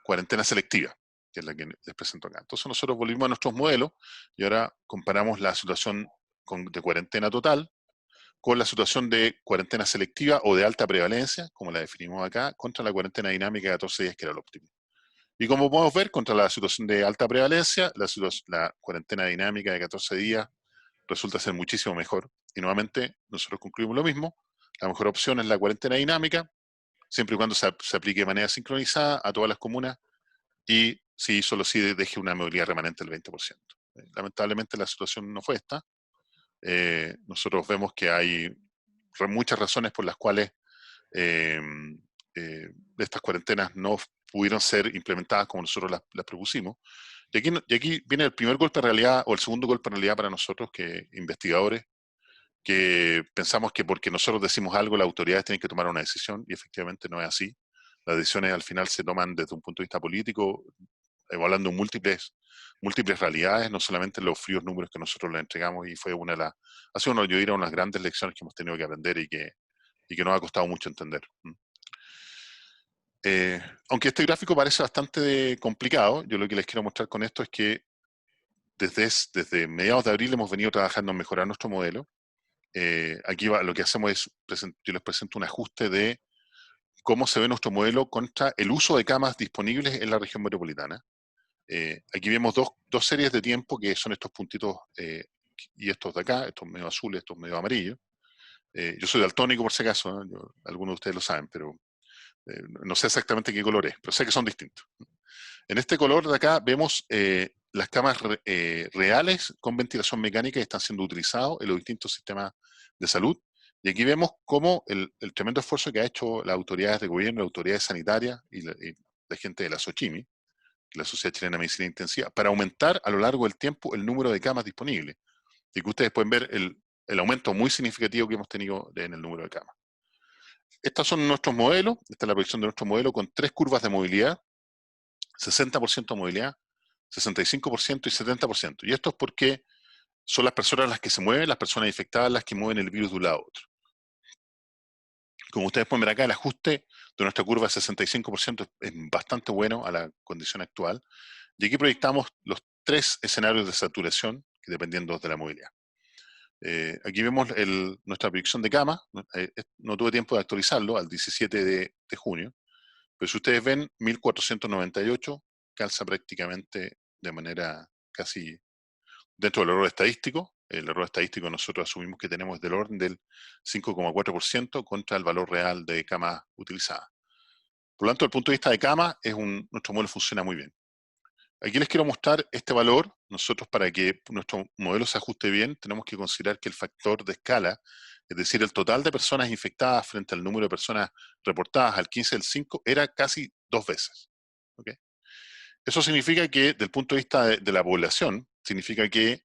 cuarentena selectiva, que es la que les presento acá. Entonces nosotros volvimos a nuestros modelos y ahora comparamos la situación de cuarentena total con la situación de cuarentena selectiva o de alta prevalencia, como la definimos acá, contra la cuarentena dinámica de 14 días, que era el óptimo. Y como podemos ver, contra la situación de alta prevalencia, la cuarentena dinámica de 14 días resulta ser muchísimo mejor. Y nuevamente, nosotros concluimos lo mismo. La mejor opción es la cuarentena dinámica, siempre y cuando se aplique de manera sincronizada a todas las comunas, y si solo si deje una movilidad remanente del 20%. Lamentablemente la situación no fue esta. Nosotros vemos que hay muchas razones por las cuales estas cuarentenas no pudieron ser implementadas como nosotros las propusimos. Y aquí viene el primer golpe de realidad, o el segundo golpe de realidad para nosotros, que investigadores, que pensamos que porque nosotros decimos algo, las autoridades tienen que tomar una decisión, y efectivamente no es así. Las decisiones al final se toman desde un punto de vista político, evaluando múltiples realidades, no solamente los fríos números que nosotros le entregamos, y fue ha sido yo diría, unas grandes lecciones que hemos tenido que aprender, y que nos ha costado mucho entender. Aunque este gráfico parece bastante complicado, yo lo que les quiero mostrar con esto es que desde mediados de abril hemos venido trabajando en mejorar nuestro modelo. Aquí lo que hacemos es, yo les presento un ajuste de cómo se ve nuestro modelo contra el uso de camas disponibles en la región metropolitana. Aquí vemos dos series de tiempo, que son estos puntitos y estos de acá, estos medio azules, estos medio amarillos. Yo soy daltónico, por si acaso, ¿eh? Algunos de ustedes lo saben, pero no sé exactamente qué color es, pero sé que son distintos. En este color de acá vemos las camas reales con ventilación mecánica que están siendo utilizados en los distintos sistemas de salud. Y aquí vemos cómo el tremendo esfuerzo que ha hecho las autoridades de gobierno, las autoridades sanitarias y la gente de la SOCHIMI, la Sociedad Chilena de Medicina Intensiva, para aumentar a lo largo del tiempo el número de camas disponibles. Y que ustedes pueden ver el aumento muy significativo que hemos tenido en el número de camas. Estos son nuestros modelos, esta es la proyección de nuestro modelo con 3 curvas de movilidad: 60% de movilidad, 65% y 70%. Y esto es porque son las personas las que se mueven, las personas infectadas las que mueven el virus de un lado a otro. Como ustedes pueden ver acá, el ajuste de nuestra curva de 65% es bastante bueno a la condición actual. Y aquí proyectamos los 3 escenarios de saturación, que dependiendo de la movilidad. Aquí vemos nuestra proyección de cama. No tuve tiempo de actualizarlo al 17 de junio, pero si ustedes ven, 1498 calza prácticamente de manera casi dentro del error estadístico, El error estadístico nosotros asumimos que tenemos del orden del 5,4% contra el valor real de camas utilizadas. Por lo tanto, desde el punto de vista de camas, nuestro modelo funciona muy bien. Aquí les quiero mostrar este valor. Nosotros, para que nuestro modelo se ajuste bien, tenemos que considerar que el factor de escala, es decir, el total de personas infectadas frente al número de personas reportadas al 15 del 5, era casi 2 veces. ¿Okay? Eso significa que, desde el punto de vista de la población, significa que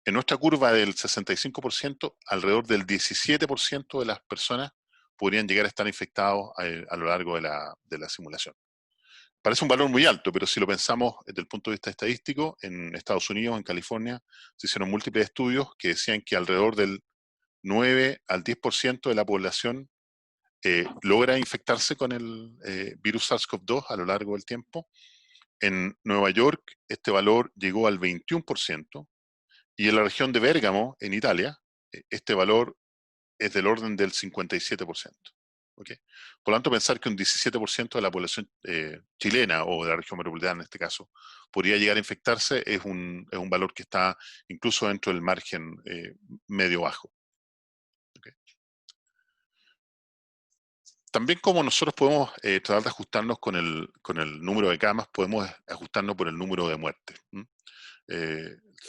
en nuestra curva del 65%, alrededor del 17% de las personas podrían llegar a estar infectados a lo largo de la simulación. Parece un valor muy alto, pero si lo pensamos desde el punto de vista estadístico, en Estados Unidos, en California, se hicieron múltiples estudios que decían que alrededor del 9 al 10% de la población logra infectarse con el virus SARS-CoV-2 a lo largo del tiempo. En Nueva York, este valor llegó al 21%, y en la región de Bérgamo, en Italia, este valor es del orden del 57%. ¿Okay? Por lo tanto, pensar que un 17% de la población chilena, o de la región metropolitana en este caso, podría llegar a infectarse, es un valor que está incluso dentro del margen medio-bajo. ¿Okay? También, como nosotros podemos tratar de ajustarnos con el número de camas, podemos ajustarnos por el número de muertes.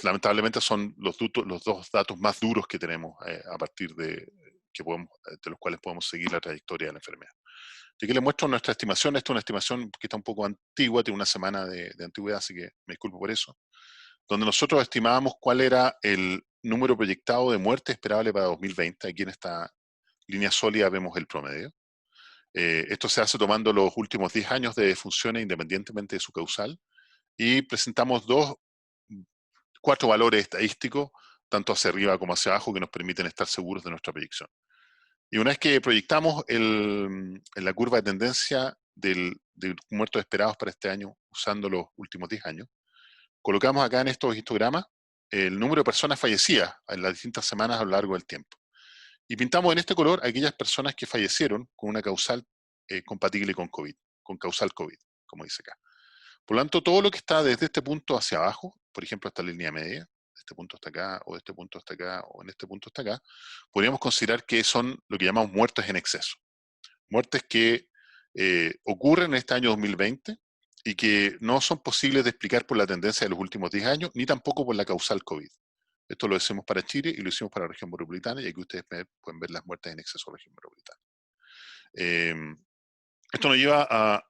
Lamentablemente son los dos datos más duros que tenemos a partir de los cuales podemos seguir la trayectoria de la enfermedad. Y aquí les muestro nuestra estimación. Esta es una estimación que está un poco antigua, tiene una semana de antigüedad, así que me disculpo por eso, donde nosotros estimábamos cuál era el número proyectado de muertes esperable para 2020. Aquí en esta línea sólida vemos el promedio. Esto se hace tomando los últimos 10 años de defunciones independientemente de su causal, y presentamos 4 valores estadísticos, tanto hacia arriba como hacia abajo, que nos permiten estar seguros de nuestra proyección. Y una vez que proyectamos en la curva de tendencia de muertos esperados para este año, usando los últimos 10 años, colocamos acá en estos histogramas el número de personas fallecidas en las distintas semanas a lo largo del tiempo. Y pintamos en este color aquellas personas que fallecieron con una causal compatible con COVID, con causal COVID, como dice acá. Por lo tanto, todo lo que está desde este punto hacia abajo, por ejemplo, esta línea media, de este punto hasta acá, o de este punto hasta acá, o en este punto hasta acá, podríamos considerar que son lo que llamamos muertes en exceso. Muertes que ocurren en este año 2020 y que no son posibles de explicar por la tendencia de los últimos 10 años, ni tampoco por la causal COVID. Esto lo hicimos para Chile y lo hicimos para la región metropolitana, y aquí ustedes pueden ver las muertes en exceso de la región metropolitana. Esto nos lleva a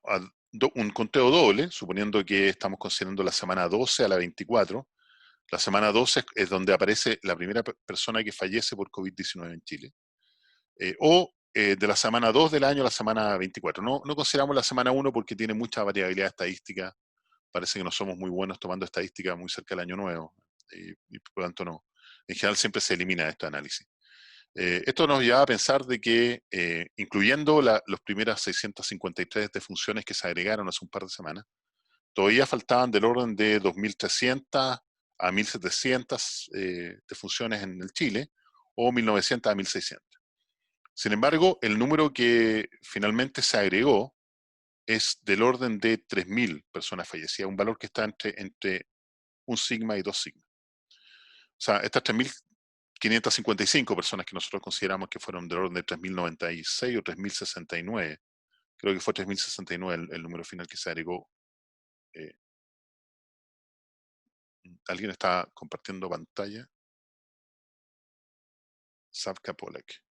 un conteo doble, suponiendo que estamos considerando la semana 12 a la 24. La semana 12 es donde aparece la primera persona que fallece por COVID-19 en Chile. De la semana 2 del año a la semana 24. No consideramos la semana 1 porque tiene mucha variabilidad estadística. Parece que no somos muy buenos tomando estadísticas muy cerca del año nuevo. Y por lo tanto no. En general siempre se elimina este análisis. Esto nos lleva a pensar de que, incluyendo las primeras 653 defunciones que se agregaron hace un par de semanas, todavía faltaban del orden de 2.300 a 1.700 defunciones en el Chile, o 1.900 a 1.600. Sin embargo, el número que finalmente se agregó es del orden de 3.000 personas fallecidas, un valor que está entre un sigma y 2 sigmas. O sea, estas 3.555 personas que nosotros consideramos que fueron del orden de 3.096 o 3.069, creo que fue 3.069 el número final que se agregó. ¿Alguien está compartiendo pantalla? Savka Polak.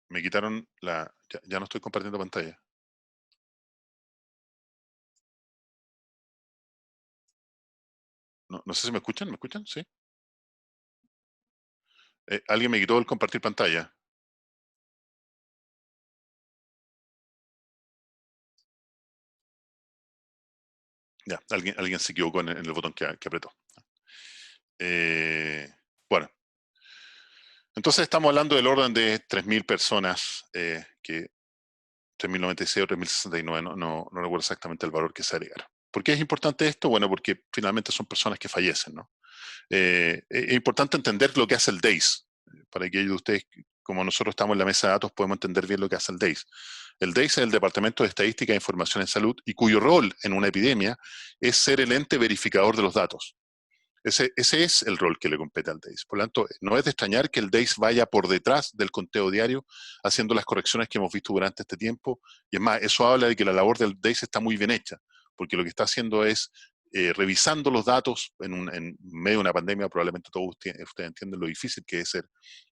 Me quitaron la... Ya no estoy compartiendo pantalla. No sé si me escuchan. ¿Me escuchan? ¿Sí? ¿Alguien me quitó el compartir pantalla? Ya, alguien se equivocó en el botón que apretó. Bueno. Entonces estamos hablando del orden de 3.000 personas, que 3.096 o 3.069, no recuerdo exactamente el valor que se agregaron. ¿Por qué es importante esto? Bueno, porque finalmente son personas que fallecen, ¿no? Es importante entender lo que hace el DAIS. Para aquellos de ustedes, como nosotros estamos en la mesa de datos, podemos entender bien lo que hace el DAIS. El DAIS es el Departamento de Estadística e Información en Salud, y cuyo rol en una epidemia es ser el ente verificador de los datos. Ese es el rol que le compete al DAIS. Por lo tanto, no es de extrañar que el DAIS vaya por detrás del conteo diario, haciendo las correcciones que hemos visto durante este tiempo. Y es más, eso habla de que la labor del DAIS está muy bien hecha, porque lo que está haciendo es revisando los datos en medio de una pandemia. Probablemente todos ustedes entienden lo difícil que es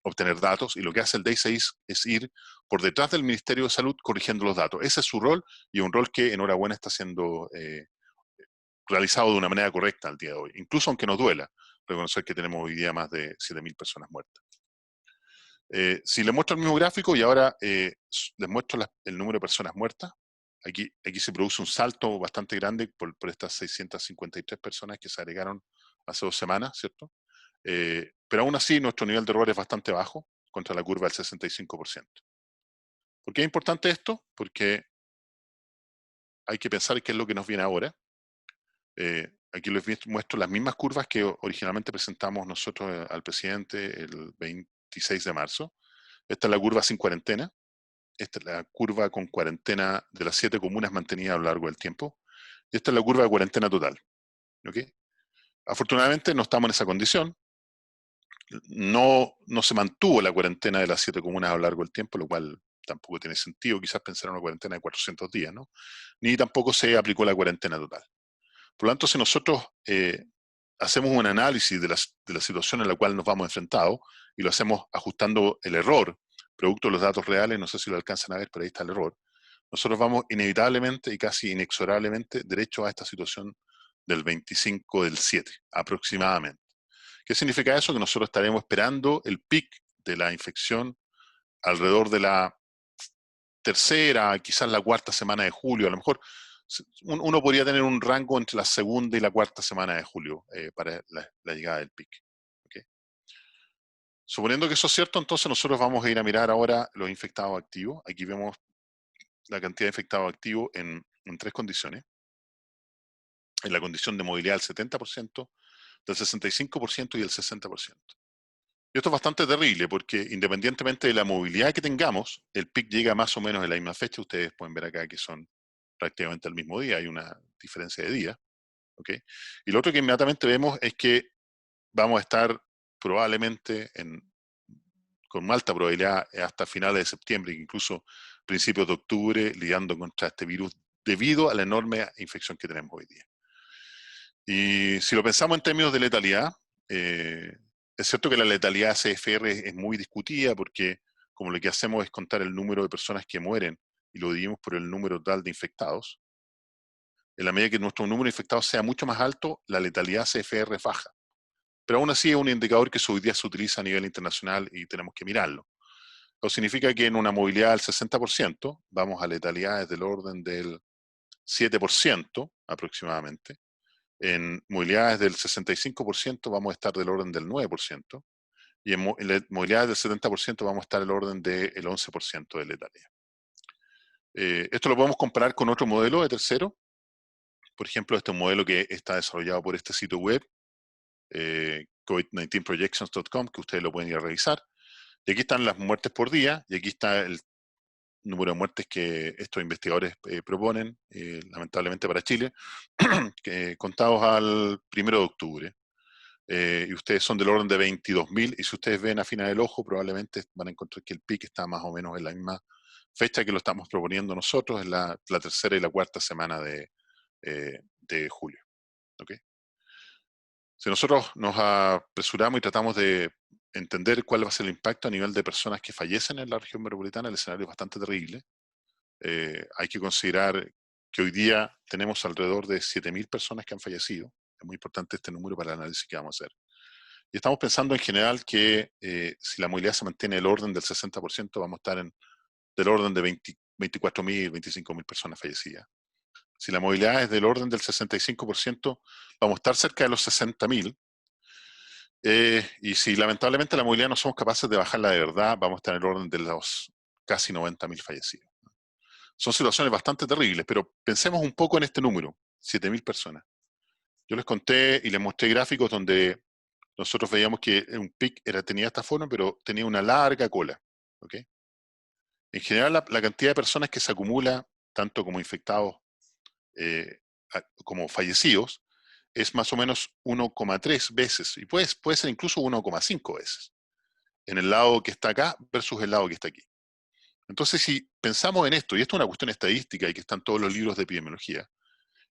obtener datos, y lo que hace el DAIS es ir por detrás del Ministerio de Salud corrigiendo los datos. Ese es su rol, y un rol que, enhorabuena, está siendo realizado de una manera correcta al día de hoy, incluso aunque nos duela reconocer que tenemos hoy día más de 7.000 personas muertas. Si les muestro el mismo gráfico, y ahora les muestro el número de personas muertas, aquí se produce un salto bastante grande por estas 653 personas que se agregaron hace 2 semanas, ¿cierto? Pero aún así nuestro nivel de error es bastante bajo contra la curva del 65%. ¿Por qué es importante esto? Porque hay que pensar qué es lo que nos viene ahora. Aquí les muestro las mismas curvas que originalmente presentamos nosotros al presidente el 26 de marzo. Esta es la curva sin cuarentena. Esta es la curva con cuarentena de las 7 comunas mantenidas a lo largo del tiempo. Y esta es la curva de cuarentena total. ¿Okay? Afortunadamente no estamos en esa condición. No se mantuvo la cuarentena de las 7 comunas a lo largo del tiempo, lo cual tampoco tiene sentido quizás pensar en una cuarentena de 400 días, ¿no? Ni tampoco se aplicó la cuarentena total. Por lo tanto, si nosotros hacemos un análisis de la situación en la cual nos vamos enfrentados, y lo hacemos ajustando el error, producto de los datos reales, no sé si lo alcanzan a ver, pero ahí está el error, nosotros vamos inevitablemente y casi inexorablemente derecho a esta situación del 25/7, aproximadamente. ¿Qué significa eso? Que nosotros estaremos esperando el pic de la infección alrededor de la tercera, quizás la cuarta semana de julio. A lo mejor uno podría tener un rango entre la segunda y la cuarta semana de julio para la llegada del pic. ¿Okay? Suponiendo que eso es cierto, entonces nosotros vamos a ir a mirar ahora los infectados activos. Aquí vemos la cantidad de infectados activos en 3 condiciones. En la condición de movilidad del 70%, del 65% y del 60%. Y esto es bastante terrible, porque independientemente de la movilidad que tengamos, el pic llega más o menos en la misma fecha. Ustedes pueden ver acá que son prácticamente el mismo día, hay una diferencia de día. ¿Okay? Y lo otro que inmediatamente vemos es que vamos a estar probablemente con alta probabilidad hasta finales de septiembre, incluso principios de octubre, lidiando contra este virus debido a la enorme infección que tenemos hoy día. Y si lo pensamos en términos de letalidad, es cierto que la letalidad CFR es muy discutida, porque como lo que hacemos es contar el número de personas que mueren y lo dividimos por el número total de infectados. En la medida que nuestro número de infectados sea mucho más alto, la letalidad CFR baja. Pero aún así es un indicador que hoy día se utiliza a nivel internacional y tenemos que mirarlo. Eso significa que en una movilidad del 60% vamos a letalidades del orden del 7% aproximadamente. En movilidades del 65% vamos a estar del orden del 9%, y en movilidades del 70% vamos a estar del orden del 11% de letalidad. Esto lo podemos comparar con otro modelo de tercero. Por ejemplo, este es un modelo que está desarrollado por este sitio web, covid19projections.com, que ustedes lo pueden ir a revisar. Y aquí están las muertes por día, y aquí está el número de muertes que estos investigadores proponen, lamentablemente para Chile, contados al 1 de octubre. Y ustedes son del orden de 22.000, y si ustedes ven afinar el ojo, probablemente van a encontrar que el pic está más o menos en la misma fecha que lo estamos proponiendo nosotros, en la tercera y la cuarta semana de julio. ¿Okay? Si nosotros nos apresuramos y tratamos de entender cuál va a ser el impacto a nivel de personas que fallecen en la región metropolitana, el escenario es bastante terrible. Hay que considerar que hoy día tenemos alrededor de 7.000 personas que han fallecido. Es muy importante este número para el análisis que vamos a hacer. Y estamos pensando en general que si la movilidad se mantiene el orden del 60%, vamos a estar del orden de 24.000, 25.000 personas fallecidas. Si la movilidad es del orden del 65%, vamos a estar cerca de los 60.000. Y si lamentablemente la movilidad no somos capaces de bajarla de verdad, vamos a estar en el orden de los casi 90.000 fallecidos. Son situaciones bastante terribles, pero pensemos un poco en este número, 7.000 personas. Yo les conté y les mostré gráficos donde nosotros veíamos que un pic tenía esta forma, pero tenía una larga cola. ¿Okay? En general, la cantidad de personas que se acumula, tanto como infectados como fallecidos, es más o menos 1,3 veces, y puede ser incluso 1,5 veces, en el lado que está acá versus el lado que está aquí. Entonces, si pensamos en esto, y esto es una cuestión estadística y que está en todos los libros de epidemiología,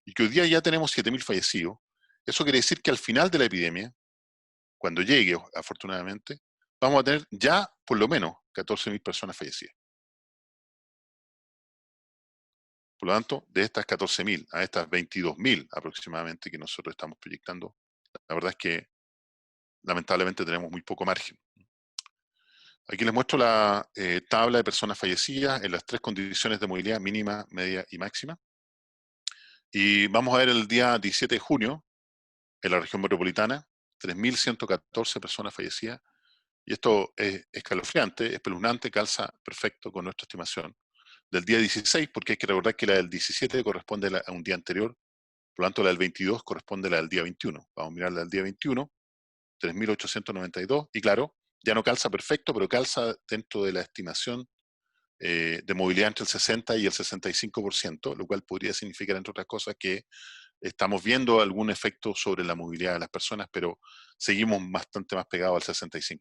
y que hoy día ya tenemos 7.000 fallecidos, eso quiere decir que al final de la epidemia, cuando llegue, afortunadamente, vamos a tener ya por lo menos 14.000 personas fallecidas. Por lo tanto, de estas 14.000 a estas 22.000 aproximadamente que nosotros estamos proyectando, la verdad es que lamentablemente tenemos muy poco margen. Aquí les muestro la tabla de personas fallecidas en las 3 condiciones de movilidad mínima, media y máxima. Y vamos a ver el día 17 de junio, en la región metropolitana, 3.114 personas fallecidas. Y esto es escalofriante, espeluznante, calza perfecto con nuestra estimación. Del día 16, porque hay que recordar que la del 17 corresponde a un día anterior, por lo tanto la del 22 corresponde a la del día 21. Vamos a mirar la del día 21, 3.892, y claro, ya no calza perfecto, pero calza dentro de la estimación de movilidad entre el 60 y el 65%, lo cual podría significar, entre otras cosas, que estamos viendo algún efecto sobre la movilidad de las personas, pero seguimos bastante más pegados al 65%.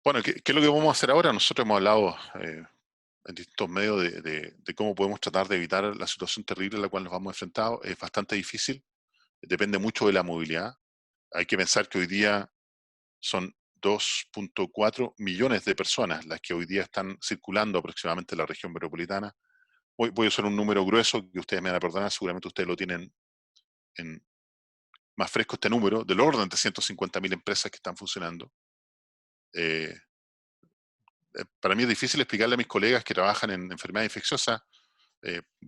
Bueno, ¿qué es lo que vamos a hacer ahora? Nosotros hemos hablado en distintos medios de cómo podemos tratar de evitar la situación terrible a la cual nos vamos enfrentados. Es bastante difícil, depende mucho de la movilidad. Hay que pensar que hoy día son 2,4 millones de personas las que hoy día están circulando aproximadamente en la región metropolitana. Voy a usar un número grueso que ustedes me van a perdonar, seguramente ustedes lo tienen más fresco este número, del orden de 150.000 empresas que están funcionando. Para mí es difícil explicarle a mis colegas que trabajan en enfermedades infecciosas,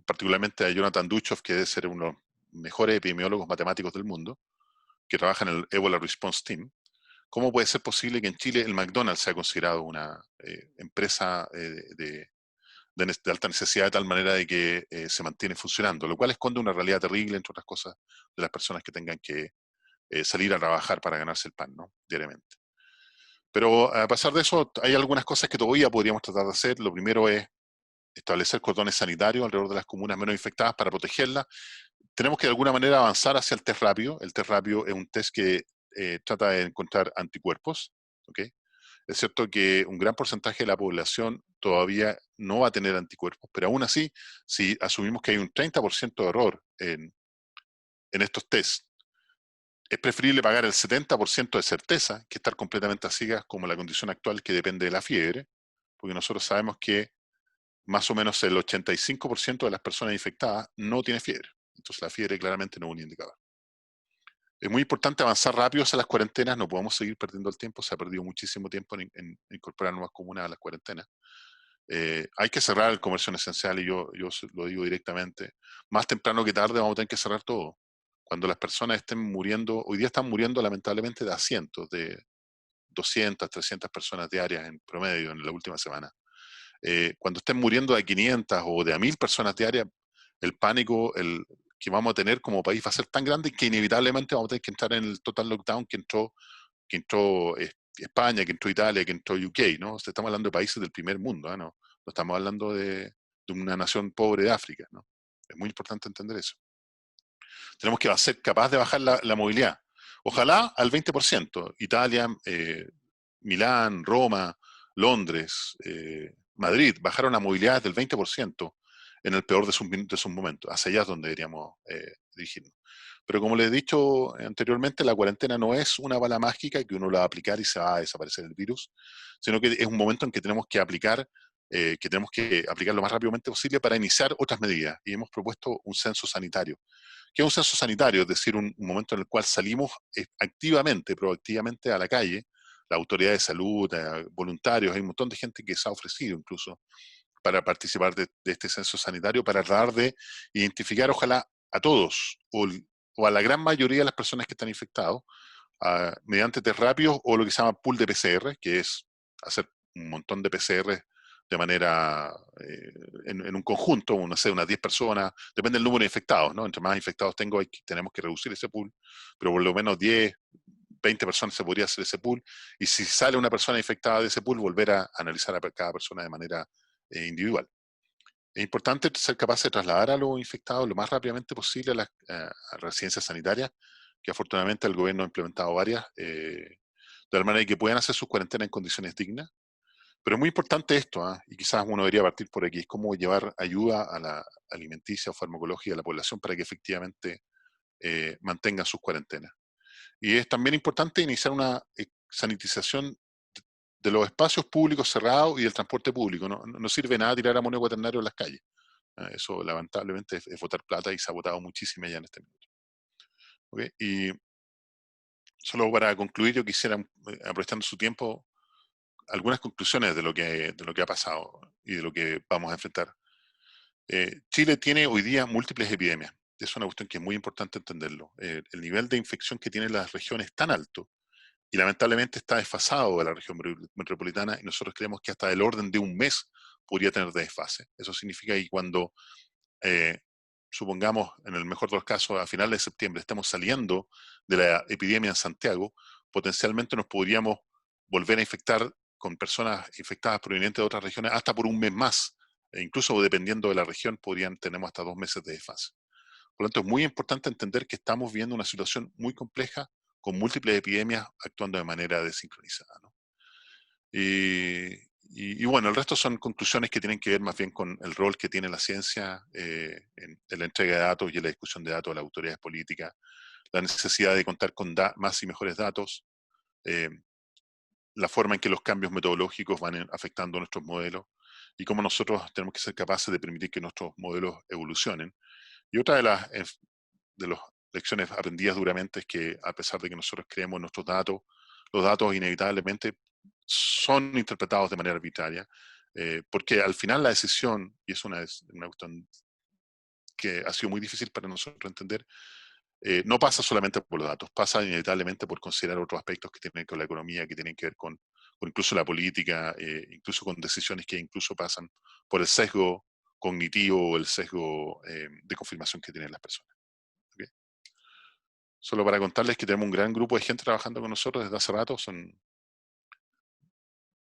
particularmente a Jonathan Duchoff, que debe ser uno de los mejores epidemiólogos matemáticos del mundo, que trabaja en el Ebola Response Team. ¿Cómo puede ser posible que en Chile el McDonald's sea considerado una empresa de alta necesidad de tal manera de que se mantiene funcionando? Lo cual esconde una realidad terrible, entre otras cosas, de las personas que tengan que salir a trabajar para ganarse el pan, ¿no? Diariamente. Pero a pesar de eso, hay algunas cosas que todavía podríamos tratar de hacer. Lo primero es establecer cordones sanitarios alrededor de las comunas menos infectadas para protegerlas. Tenemos que de alguna manera avanzar hacia el test rápido. El test rápido es un test que trata de encontrar anticuerpos. ¿Okay? Es cierto que un gran porcentaje de la población todavía no va a tener anticuerpos, pero aún así, si asumimos que hay un 30% de error en estos tests, es preferible pagar el 70% de certeza que estar completamente a ciegas como la condición actual que depende de la fiebre, porque nosotros sabemos que más o menos el 85% de las personas infectadas no tiene fiebre. Entonces la fiebre claramente no es un indicador. Es muy importante avanzar rápido hacia las cuarentenas, no podemos seguir perdiendo el tiempo, se ha perdido muchísimo tiempo en incorporar nuevas comunas a las cuarentenas. Hay que cerrar el comercio en esencial y yo lo digo directamente. Más temprano que tarde vamos a tener que cerrar todo. Cuando las personas estén muriendo, hoy día están muriendo lamentablemente de a cientos, de 200, 300 personas diarias en promedio en la última semana. Cuando estén muriendo de 500 o de a 1.000 personas diarias, el pánico que vamos a tener como país va a ser tan grande que inevitablemente vamos a tener que entrar en el total lockdown que entró España, que entró Italia, que entró UK, ¿no? O sea, estamos hablando de países del primer mundo, ¿no? No estamos hablando de una nación pobre de África, ¿no? Es muy importante entender eso. Tenemos que ser capaces de bajar la movilidad. Ojalá al 20%. Italia, Milán, Roma, Londres, Madrid, bajaron la movilidad del 20% en el peor de sus momentos. Hacia allá es donde deberíamos dirigirnos. Pero como les he dicho anteriormente, la cuarentena no es una bala mágica que uno la va a aplicar y se va a desaparecer el virus, sino que es un momento en que tenemos que aplicar lo más rápidamente posible para iniciar otras medidas. Y hemos propuesto un censo sanitario. ¿Qué es un censo sanitario? Es decir, un momento en el cual salimos activamente, proactivamente a la calle, la autoridad de salud, voluntarios, hay un montón de gente que se ha ofrecido incluso para participar de este censo sanitario, para tratar de identificar, ojalá, a todos o a la gran mayoría de las personas que están infectados mediante test rápidos o lo que se llama pool de PCR, que es hacer un montón de PCR de manera en un conjunto, no sé, unas 10 personas, depende del número de infectados, ¿no? Entre más infectados tenemos que reducir ese pool, pero por lo menos 10, 20 personas se podría hacer ese pool, y si sale una persona infectada de ese pool, volver a analizar a cada persona de manera individual. Es importante ser capaz de trasladar a los infectados lo más rápidamente posible a las residencias sanitarias, que afortunadamente el gobierno ha implementado varias, de tal manera que puedan hacer sus cuarentenas en condiciones dignas. Pero es muy importante esto, y quizás uno debería partir por aquí, es cómo llevar ayuda a la alimenticia o farmacológica a la población para que efectivamente mantengan sus cuarentenas. Y es también importante iniciar una sanitización de los espacios públicos cerrados y del transporte público. No sirve nada tirar amonio cuaternario en las calles. Eso lamentablemente es botar plata y se ha botado muchísimo ya en este minuto. ¿Okay? Y solo para concluir, yo quisiera, aprovechando su tiempo, algunas conclusiones de lo que ha pasado y de lo que vamos a enfrentar. Chile tiene hoy día múltiples epidemias. Es una cuestión que es muy importante entenderlo. El nivel de infección que tienen las regiones es tan alto y lamentablemente está desfasado de la región metropolitana, y nosotros creemos que hasta el orden de un mes podría tener desfase. Eso significa que cuando, supongamos, en el mejor de los casos, a finales de septiembre, estemos saliendo de la epidemia en Santiago, potencialmente nos podríamos volver a infectar con personas infectadas provenientes de otras regiones hasta por un mes más, e incluso dependiendo de la región, tenemos hasta 2 meses de desfase. Por lo tanto, es muy importante entender que estamos viendo una situación muy compleja, con múltiples epidemias actuando de manera desincronizada, ¿no? Y bueno, el resto son conclusiones que tienen que ver más bien con el rol que tiene la ciencia en la entrega de datos y en la discusión de datos de las autoridades políticas, la necesidad de contar con más y mejores datos, la forma en que los cambios metodológicos van afectando nuestros modelos y cómo nosotros tenemos que ser capaces de permitir que nuestros modelos evolucionen. Y otra de las lecciones aprendidas duramente es que, a pesar de que nosotros creemos en nuestros datos, los datos inevitablemente son interpretados de manera arbitraria, porque al final la decisión, y es una cuestión que ha sido muy difícil para nosotros entender, no pasa solamente por los datos, pasa inevitablemente por considerar otros aspectos que tienen que ver con la economía, que tienen que ver con incluso la política, incluso con decisiones que incluso pasan por el sesgo cognitivo o el sesgo de confirmación que tienen las personas. ¿Okay? Solo para contarles que tenemos un gran grupo de gente trabajando con nosotros desde hace rato, son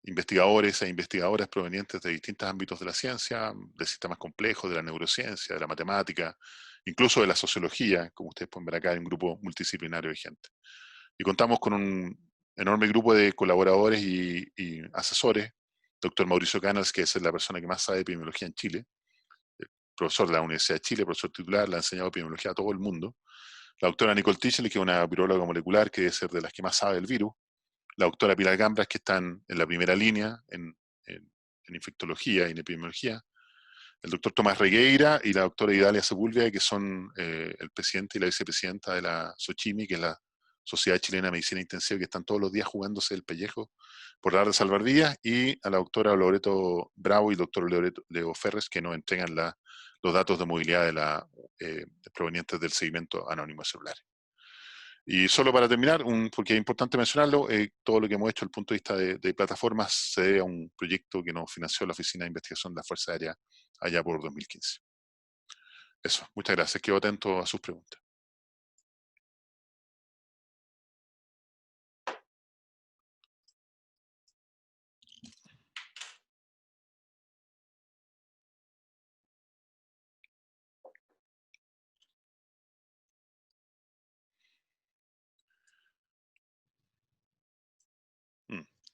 investigadores e investigadoras provenientes de distintos ámbitos de la ciencia, de sistemas complejos, de la neurociencia, de la matemática, incluso de la sociología. Como ustedes pueden ver acá, hay un grupo multidisciplinario de gente. Y contamos con un enorme grupo de colaboradores y asesores. Doctor Mauricio Canals, que es la persona que más sabe de epidemiología en Chile, profesor de la Universidad de Chile, profesor titular, le ha enseñado epidemiología a todo el mundo. La doctora Nicole Tichel, que es una viróloga molecular, que debe ser de las que más sabe del virus. La doctora Pilar Gambras, que están en la primera línea en infectología y en epidemiología. El doctor Tomás Regueira y la doctora Idalia Sepúlveda, que son el presidente y la vicepresidenta de la SOCHIMI, que es la Sociedad Chilena de Medicina Intensiva, que están todos los días jugándose el pellejo por dar de salvar vidas, y a la doctora Loreto Bravo y el doctor Leo Ferres, que nos entregan los datos de movilidad provenientes del seguimiento anónimo de celulares. Y solo para terminar, porque es importante mencionarlo, todo lo que hemos hecho desde el punto de vista de plataformas se debe a un proyecto que nos financió la Oficina de Investigación de la Fuerza Aérea allá por 2015. Eso, muchas gracias. Quedo atento a sus preguntas.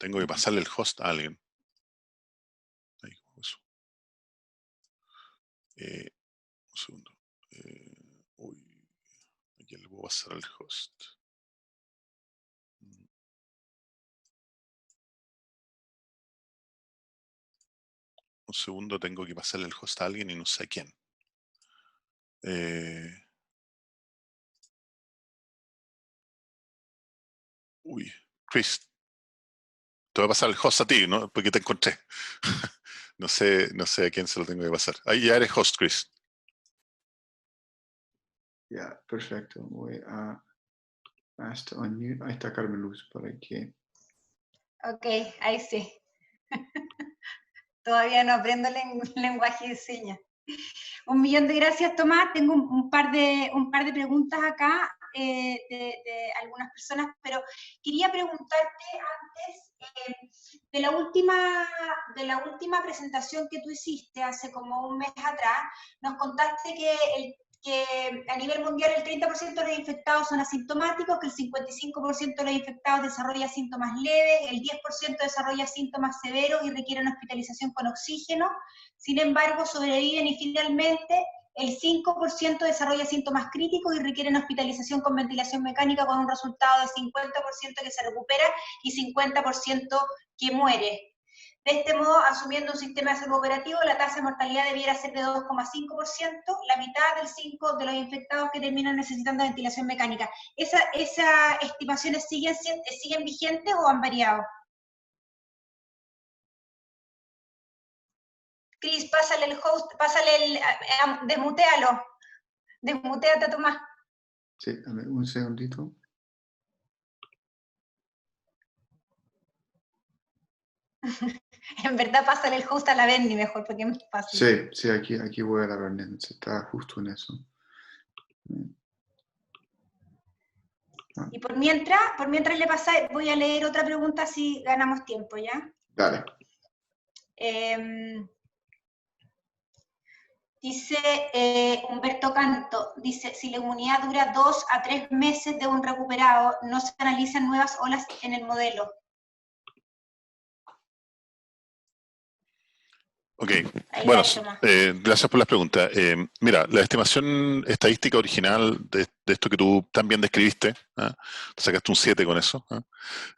Tengo que pasarle el host a alguien. Ahí, eso. Un segundo. Uy, aquí le voy a pasar el host. Un segundo, tengo que pasarle el host a alguien y no sé a quién. Uy, Chris. Te voy a pasar el host a ti, ¿no? Porque te encontré. no sé a quién se lo tengo que pasar. Ahí ya eres host, Chris. Ya, perfecto. Voy a unmute. Ahí está Carmen Luz, para que... Ok, ahí sí. Todavía no aprendo lenguaje de señas. 1.000.000 de gracias, Tomás. Tengo un par de preguntas acá. de algunas personas, pero quería preguntarte antes, de la última presentación que tú hiciste hace como un mes atrás, nos contaste que a nivel mundial el 30% de los infectados son asintomáticos, que el 55% de los infectados desarrolla síntomas leves, el 10% desarrolla síntomas severos y requieren hospitalización con oxígeno. Sin embargo, sobreviven y finalmente el 5% desarrolla síntomas críticos y requieren hospitalización con ventilación mecánica con un resultado de 50% que se recupera y 50% que muere. De este modo, asumiendo un sistema de salud operativo, la tasa de mortalidad debiera ser de 2,5%, la mitad del 5% de los infectados que terminan necesitando ventilación mecánica. ¿Esas estimaciones siguen vigentes o han variado? Cris, pásale el host, desmutealo. Desmuteate a Tomás. Sí, dame un segundito. En verdad, pásale el host a la Benny mejor, porque es más fácil. Sí, aquí voy a la reunión, está justo en eso. Y por mientras le pasáis, voy a leer otra pregunta si ganamos tiempo, ¿ya? Dale. Dice Humberto Canto, dice, si la inmunidad dura 2 a 3 meses de un recuperado, no se analizan nuevas olas en el modelo. Ok, Ahí bueno, gracias por las preguntas. Mira, la estimación estadística original de esto que tú también describiste, ¿ah? Te sacaste un 7 con eso, ¿ah?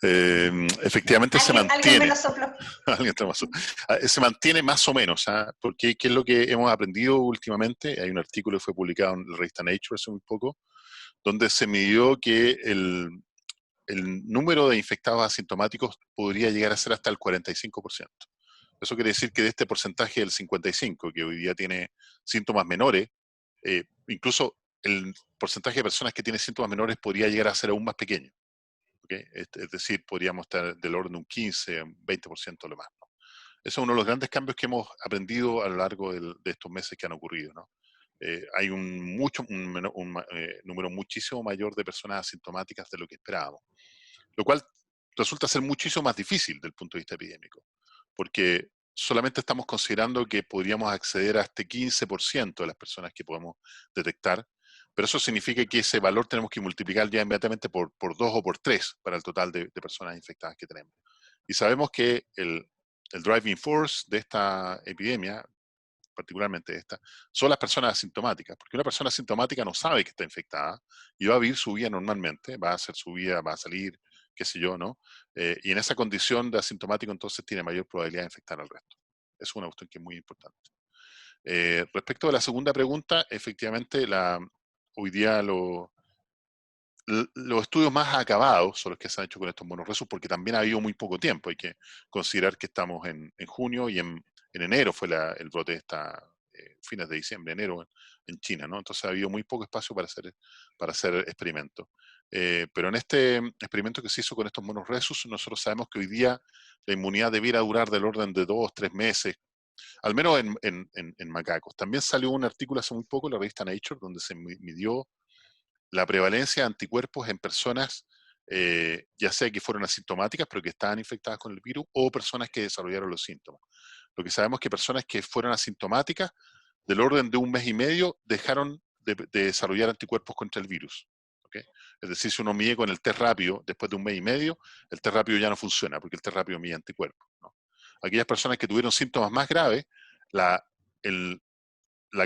Efectivamente se mantiene. Alguien me lo sopló. Se mantiene más o menos, ¿ah? Porque ¿qué es lo que hemos aprendido últimamente? Hay un artículo que fue publicado en la revista Nature hace muy poco, donde se midió que el número de infectados asintomáticos podría llegar a ser hasta el 45%. Eso quiere decir que de este porcentaje del 55%, que hoy día tiene síntomas menores, incluso el porcentaje de personas que tienen síntomas menores podría llegar a ser aún más pequeño. ¿Okay? Es decir, podríamos estar del orden de un 15, un 20% o lo más, ¿no? Eso es uno de los grandes cambios que hemos aprendido a lo largo de estos meses que han ocurrido, ¿no? Hay un número muchísimo mayor de personas asintomáticas de lo que esperábamos, lo cual resulta ser muchísimo más difícil desde el punto de vista epidémico, porque solamente estamos considerando que podríamos acceder a este 15% de las personas que podemos detectar, pero eso significa que ese valor tenemos que multiplicar ya inmediatamente por 2 o por 3 para el total de personas infectadas que tenemos. Y sabemos que el driving force de esta epidemia, particularmente esta, son las personas asintomáticas, porque una persona asintomática no sabe que está infectada y va a vivir su vida normalmente, va a hacer su vida, va a salir, qué sé yo, ¿no? Y en esa condición de asintomático entonces tiene mayor probabilidad de infectar al resto. Es una cuestión que es muy importante. Respecto a la segunda pregunta, efectivamente, hoy día los estudios más acabados son los que se han hecho con estos monorresus, porque también ha habido muy poco tiempo. Hay que considerar que estamos en junio y en enero fue el brote de fines de diciembre, enero en China, ¿no? Entonces ha habido muy poco espacio para hacer experimentos. Pero en este experimento que se hizo con estos monorresus, nosotros sabemos que hoy día la inmunidad debiera durar del orden de 2, 3 meses, al menos en macacos. También salió un artículo hace muy poco en la revista Nature, donde se midió la prevalencia de anticuerpos en personas, ya sea que fueron asintomáticas, pero que estaban infectadas con el virus, o personas que desarrollaron los síntomas. Lo que sabemos es que personas que fueron asintomáticas, del orden de un mes y medio, dejaron de desarrollar anticuerpos contra el virus. ¿Okay? Es decir, si uno mide con el test rápido, después de un mes y medio, el test rápido ya no funciona, porque el test rápido mide anticuerpos, ¿no? Aquellas personas que tuvieron síntomas más graves, la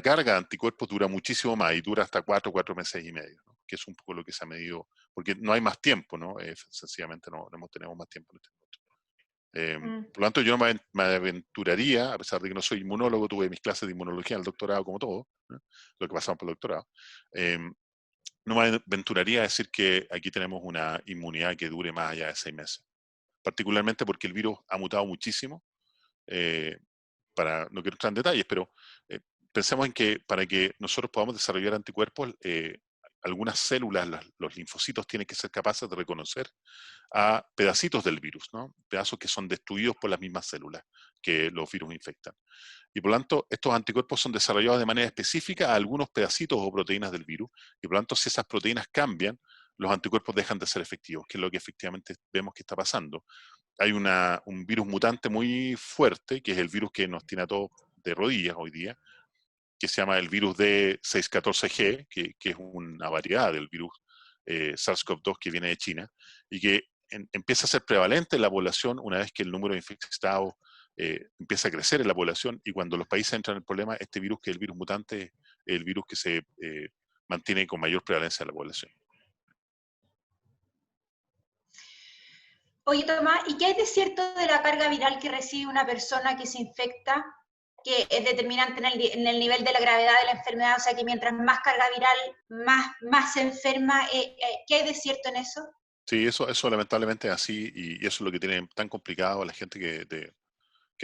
carga de anticuerpos dura muchísimo más y dura hasta 4 meses y medio, ¿no? Que es un poco lo que se ha medido, porque no hay más tiempo, ¿no? Sencillamente no tenemos más tiempo en este momento. Por lo tanto, yo no me aventuraría, a pesar de que no soy inmunólogo, tuve mis clases de inmunología en el doctorado como todo, ¿no? Lo que pasamos por el doctorado. No me aventuraría a decir que aquí tenemos una inmunidad que dure más allá de 6 meses. Particularmente porque el virus ha mutado muchísimo. No quiero entrar en detalles, pero pensemos en que para que nosotros podamos desarrollar anticuerpos, algunas células, los linfocitos, tienen que ser capaces de reconocer a pedacitos del virus, ¿no? Pedazos que son destruidos por las mismas células que los virus infectan. Y por lo tanto, estos anticuerpos son desarrollados de manera específica a algunos pedacitos o proteínas del virus, y por lo tanto, si esas proteínas cambian, los anticuerpos dejan de ser efectivos, que es lo que efectivamente vemos que está pasando. Hay un virus mutante muy fuerte, que es el virus que nos tiene a todos de rodillas hoy día, que se llama el virus D614G, que es una variedad del virus SARS-CoV-2 que viene de China, y que empieza a ser prevalente en la población una vez que el número de infectados empieza a crecer en la población, y cuando los países entran en el problema, este virus, que es el virus mutante, es el virus que se mantiene con mayor prevalencia en la población. Oye, Tomás, ¿y qué hay de cierto de la carga viral que recibe una persona que se infecta, que es determinante en el nivel de la gravedad de la enfermedad? O sea, que mientras más carga viral, más se enferma. ¿Qué hay de cierto en eso? Sí, eso lamentablemente es así, y eso es lo que tiene tan complicado a la gente que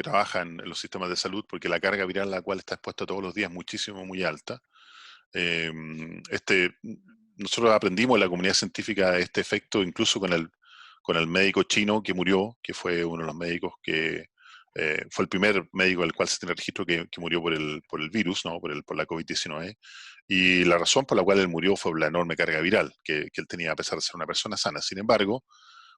trabaja en los sistemas de salud, porque la carga viral a la cual está expuesta todos los días es muchísimo, muy alta. Nosotros aprendimos en la comunidad científica este efecto incluso con el médico chino que murió, que fue uno de los médicos que fue el primer médico del cual se tiene registro que murió por el virus, ¿no? por la COVID-19. Y la razón por la cual él murió fue la enorme carga viral que él tenía, a pesar de ser una persona sana. Sin embargo,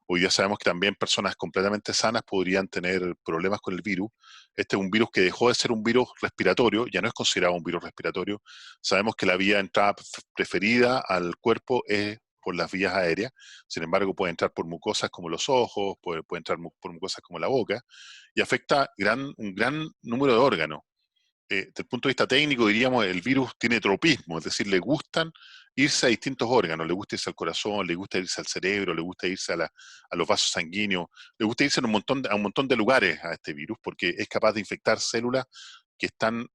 hoy día sabemos que también personas completamente sanas podrían tener problemas con el virus. Este es un virus que dejó de ser un virus respiratorio, ya no es considerado un virus respiratorio. Sabemos que la vía de entrada preferida al cuerpo es por las vías aéreas. Sin embargo, puede entrar por mucosas como los ojos, puede entrar por mucosas como la boca, y afecta un gran número de órganos. Desde el punto de vista técnico, diríamos, el virus tiene tropismo, es decir, le gustan irse a distintos órganos, le gusta irse al corazón, le gusta irse al cerebro, le gusta irse a los vasos sanguíneos, le gusta irse a un montón de lugares a este virus, porque es capaz de infectar células que están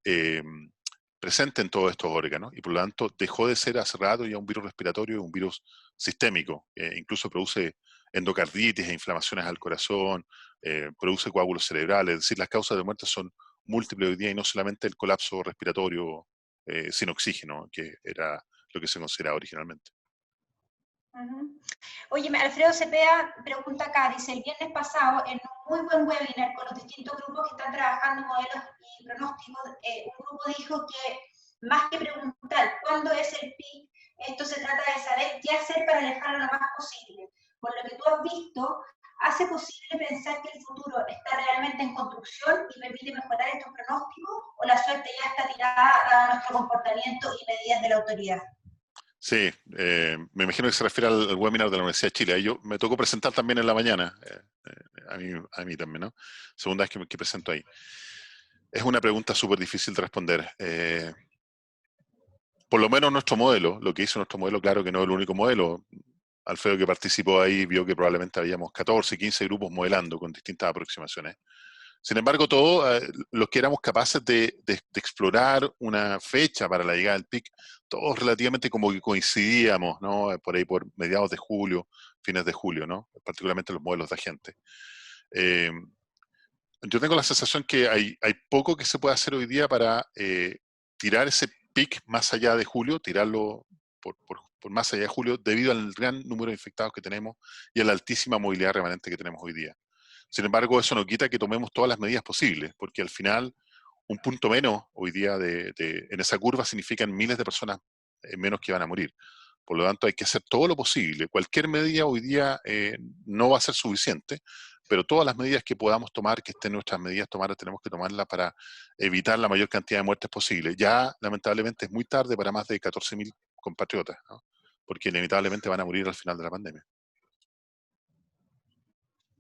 presentes en todos estos órganos, y por lo tanto dejó de ser hace rato ya un virus respiratorio, un virus sistémico. Incluso produce endocarditis e inflamaciones al corazón, produce coágulos cerebrales, es decir, las causas de muerte son múltiples hoy día, y no solamente el colapso respiratorio sin oxígeno, que era lo que se consideraba originalmente. Oye, Alfredo Cepeda pregunta acá, dice, el viernes pasado, en un muy buen webinar con los distintos grupos que están trabajando modelos y pronósticos, un grupo dijo que más que preguntar cuándo es el pic, esto se trata de saber qué hacer para alejarlo lo más posible. Por lo que tú has visto, ¿hace posible pensar que el futuro está realmente en construcción y permite mejorar estos pronósticos, o la suerte ya está tirada dado nuestro comportamiento y medidas de la autoridad? Sí, me imagino que se refiere al webinar de la Universidad de Chile. Ahí yo me tocó presentar también en la mañana, a mí también, ¿no? Segunda vez que presento ahí. Es una pregunta súper difícil de responder. Por lo menos nuestro modelo, lo que hizo nuestro modelo, claro que no es el único modelo. Alfredo, que participó ahí, vio que probablemente habíamos 14, 15 grupos modelando con distintas aproximaciones. Sin embargo, todos los que éramos capaces de explorar una fecha para la llegada del pic, todos relativamente como que coincidíamos, ¿no? Por ahí por mediados de julio, fines de julio, ¿no? Particularmente los modelos de agente. Yo tengo la sensación que hay poco que se puede hacer hoy día para tirar ese pic más allá de julio, tirarlo por más allá de julio, debido al gran número de infectados que tenemos y a la altísima movilidad remanente que tenemos hoy día. Sin embargo, eso no quita que tomemos todas las medidas posibles, porque al final un punto menos hoy día en esa curva significan miles de personas menos que van a morir. Por lo tanto, hay que hacer todo lo posible. Cualquier medida hoy día no va a ser suficiente, pero todas las medidas que podamos tomar, que estén nuestras medidas tomadas, tenemos que tomarlas para evitar la mayor cantidad de muertes posible. Ya, lamentablemente, es muy tarde para más de 14.000 compatriotas, ¿no? Porque inevitablemente van a morir al final de la pandemia.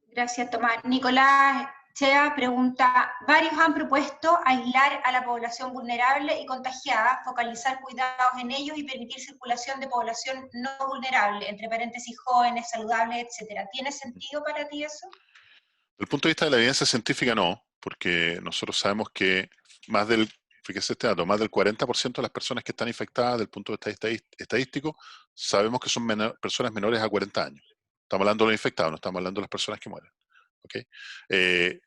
Gracias, Tomás. Nicolás Chea pregunta, varios han propuesto aislar a la población vulnerable y contagiada, focalizar cuidados en ellos y permitir circulación de población no vulnerable, entre paréntesis jóvenes, saludables, etc. ¿Tiene sentido para ti eso? Desde el punto de vista de la evidencia científica, no, porque nosotros sabemos que fíjese este dato, más del 40% de las personas que están infectadas, desde el punto de vista estadístico, sabemos que son personas menores a 40 años. Estamos hablando de los infectados, no estamos hablando de las personas que mueren. ¿Okay?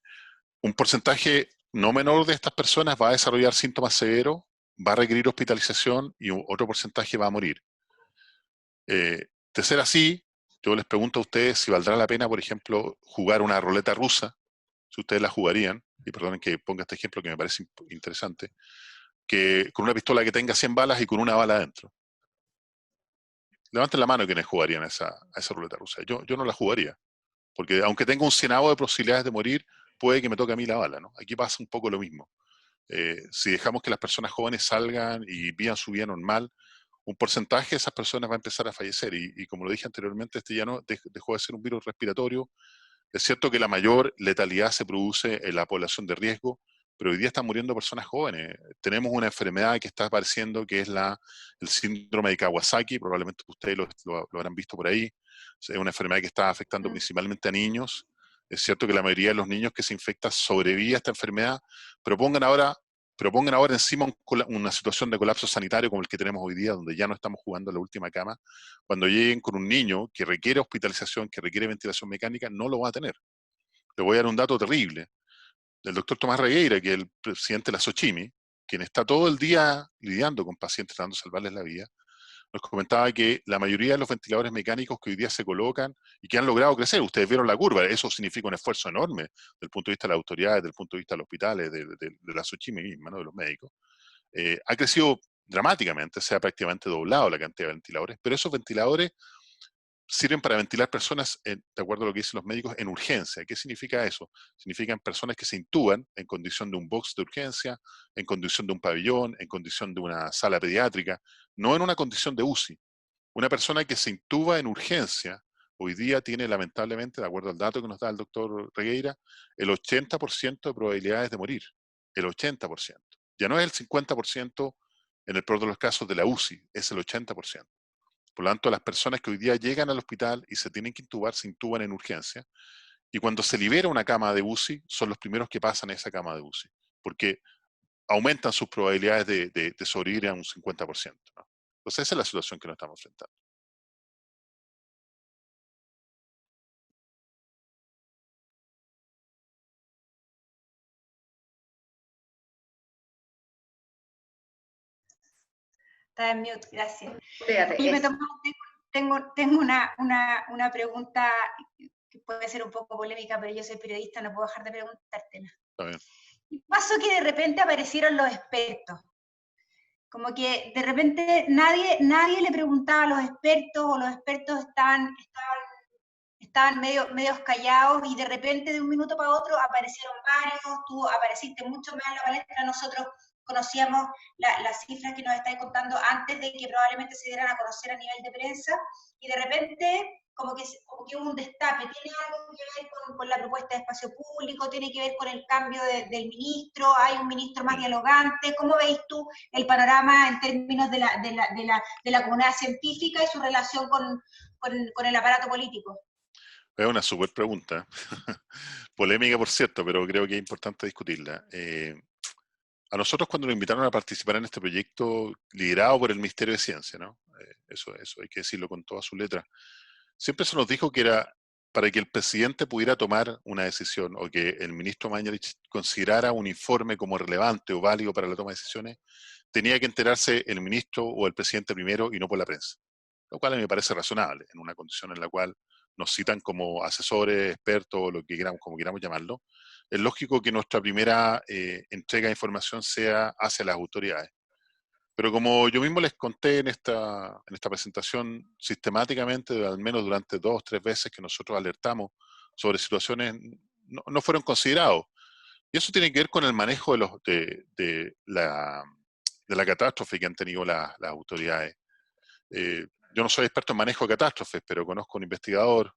Un porcentaje no menor de estas personas va a desarrollar síntomas severos, va a requerir hospitalización y otro porcentaje va a morir. De ser así, yo les pregunto a ustedes si valdrá la pena, por ejemplo, jugar una ruleta rusa, si ustedes la jugarían, y perdonen que ponga este ejemplo que me parece interesante, que con una pistola que tenga 100 balas y con una bala adentro. Levanten la mano quienes jugarían a esa ruleta rusa. Yo no la jugaría, porque aunque tenga un cienavo de posibilidades de morir, puede que me toque a mí la bala, ¿no? Aquí pasa un poco lo mismo. Si dejamos que las personas jóvenes salgan y vivan su vida normal, un porcentaje de esas personas va a empezar a fallecer. Y como lo dije anteriormente, este ya no dejó de ser un virus respiratorio. Es cierto que la mayor letalidad se produce en la población de riesgo, pero hoy día están muriendo personas jóvenes. Tenemos una enfermedad que está apareciendo, que es el síndrome de Kawasaki, probablemente ustedes lo habrán visto por ahí. Es una enfermedad que está afectando principalmente a niños. Es cierto que la mayoría de los niños que se infectan sobrevive a esta enfermedad, pero pongan ahora encima una situación de colapso sanitario como el que tenemos hoy día, donde ya no estamos jugando en la última cama. Cuando lleguen con un niño que requiere hospitalización, que requiere ventilación mecánica, no lo va a tener. Le voy a dar un dato terrible. El doctor Tomás Regueira, que es el presidente de la SOCHIMI, quien está todo el día lidiando con pacientes tratando de salvarles la vida, nos comentaba que la mayoría de los ventiladores mecánicos que hoy día se colocan y que han logrado crecer, ustedes vieron la curva, eso significa un esfuerzo enorme desde el punto de vista de las autoridades, desde el punto de vista de los hospitales, de la SOCHIMI misma, ¿no? De los médicos, ha crecido dramáticamente, se ha prácticamente doblado la cantidad de ventiladores, pero esos ventiladores sirven para ventilar personas, de acuerdo a lo que dicen los médicos, en urgencia. ¿Qué significa eso? Significan personas que se intuban en condición de un box de urgencia, en condición de un pabellón, en condición de una sala pediátrica, no en una condición de UCI. Una persona que se intuba en urgencia, hoy día tiene lamentablemente, de acuerdo al dato que nos da el doctor Regueira, el 80% de probabilidades de morir. El 80%. Ya no es el 50% en el peor de los casos de la UCI, es el 80%. Por lo tanto, las personas que hoy día llegan al hospital y se tienen que intubar, se intuban en urgencia. Y cuando se libera una cama de UCI, son los primeros que pasan a esa cama de UCI, porque aumentan sus probabilidades de sobrevivir a un 50%, ¿no? Entonces, esa es la situación que nos estamos enfrentando. Está en mute, gracias. Fíjate, Yo tengo una pregunta que puede ser un poco polémica, pero yo soy periodista, no puedo dejar de preguntártela. Está bien. ¿Qué pasó que de repente aparecieron los expertos? Como que de repente nadie le preguntaba a los expertos, o los expertos estaban medios callados, y de repente de un minuto para otro aparecieron varios, tú apareciste mucho más en la palestra, nosotros conocíamos las cifras que nos estáis contando antes de que probablemente se dieran a conocer a nivel de prensa, y de repente como que hubo un destape. ¿Tiene algo que ver con la propuesta de espacio público? ¿Tiene que ver con el cambio del ministro? ¿Hay un ministro más dialogante? ¿Cómo veis tú el panorama en términos de la comunidad científica y su relación con el aparato político? Es una súper pregunta. Polémica, por cierto, pero creo que es importante discutirla. A nosotros, cuando nos invitaron a participar en este proyecto liderado por el Ministerio de Ciencia, ¿no? Eso hay que decirlo con toda su letra, siempre se nos dijo que era para que el presidente pudiera tomar una decisión, o que el ministro Mañalich considerara un informe como relevante o válido para la toma de decisiones, tenía que enterarse el ministro o el presidente primero y no por la prensa. Lo cual a mí me parece razonable, en una condición en la cual nos citan como asesores, expertos, lo que queramos, como queramos llamarlo. Es lógico que nuestra primera entrega de información sea hacia las autoridades. Pero como yo mismo les conté en esta presentación, sistemáticamente, al menos durante 2 o 3 veces que nosotros alertamos sobre situaciones, no fueron considerados. Y eso tiene que ver con el manejo de la catástrofe que han tenido las autoridades. Yo no soy experto en manejo de catástrofes, pero conozco un investigador,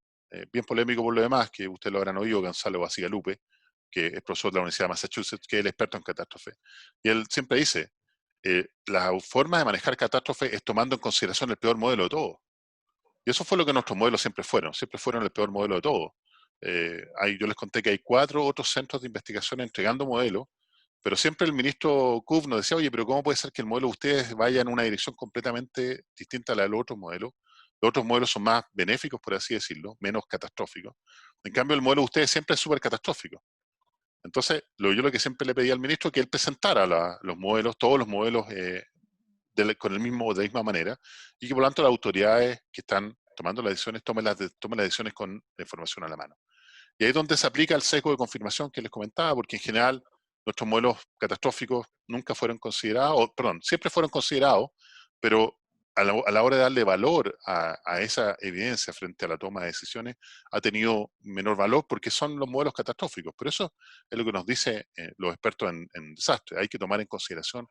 bien polémico por lo demás, que ustedes lo habrán oído, Gonzalo Bacigalupe, que es profesor de la Universidad de Massachusetts, que es el experto en catástrofes. Y él siempre dice, la forma de manejar catástrofes es tomando en consideración el peor modelo de todo. Y eso fue lo que nuestros modelos siempre fueron el peor modelo de todo. Yo les conté que hay 4 otros centros de investigación entregando modelos, pero siempre el ministro Kuf nos decía, oye, pero ¿cómo puede ser que el modelo de ustedes vaya en una dirección completamente distinta a la de los otros modelos? Los otros modelos son más benéficos, por así decirlo, menos catastróficos. En cambio, el modelo de ustedes siempre es súper catastrófico. Entonces, yo lo que siempre le pedí al ministro es que él presentara los modelos, todos los modelos con de la misma manera, y que por lo tanto las autoridades que están tomando las decisiones tomen las decisiones con la información a la mano. Y ahí es donde se aplica el sesgo de confirmación que les comentaba, porque en general nuestros modelos catastróficos nunca fueron considerados, perdón, siempre fueron considerados, pero a la hora de darle valor a esa evidencia frente a la toma de decisiones, ha tenido menor valor porque son los modelos catastróficos. Pero eso es lo que nos dicen los expertos en desastre. Hay que tomar en consideración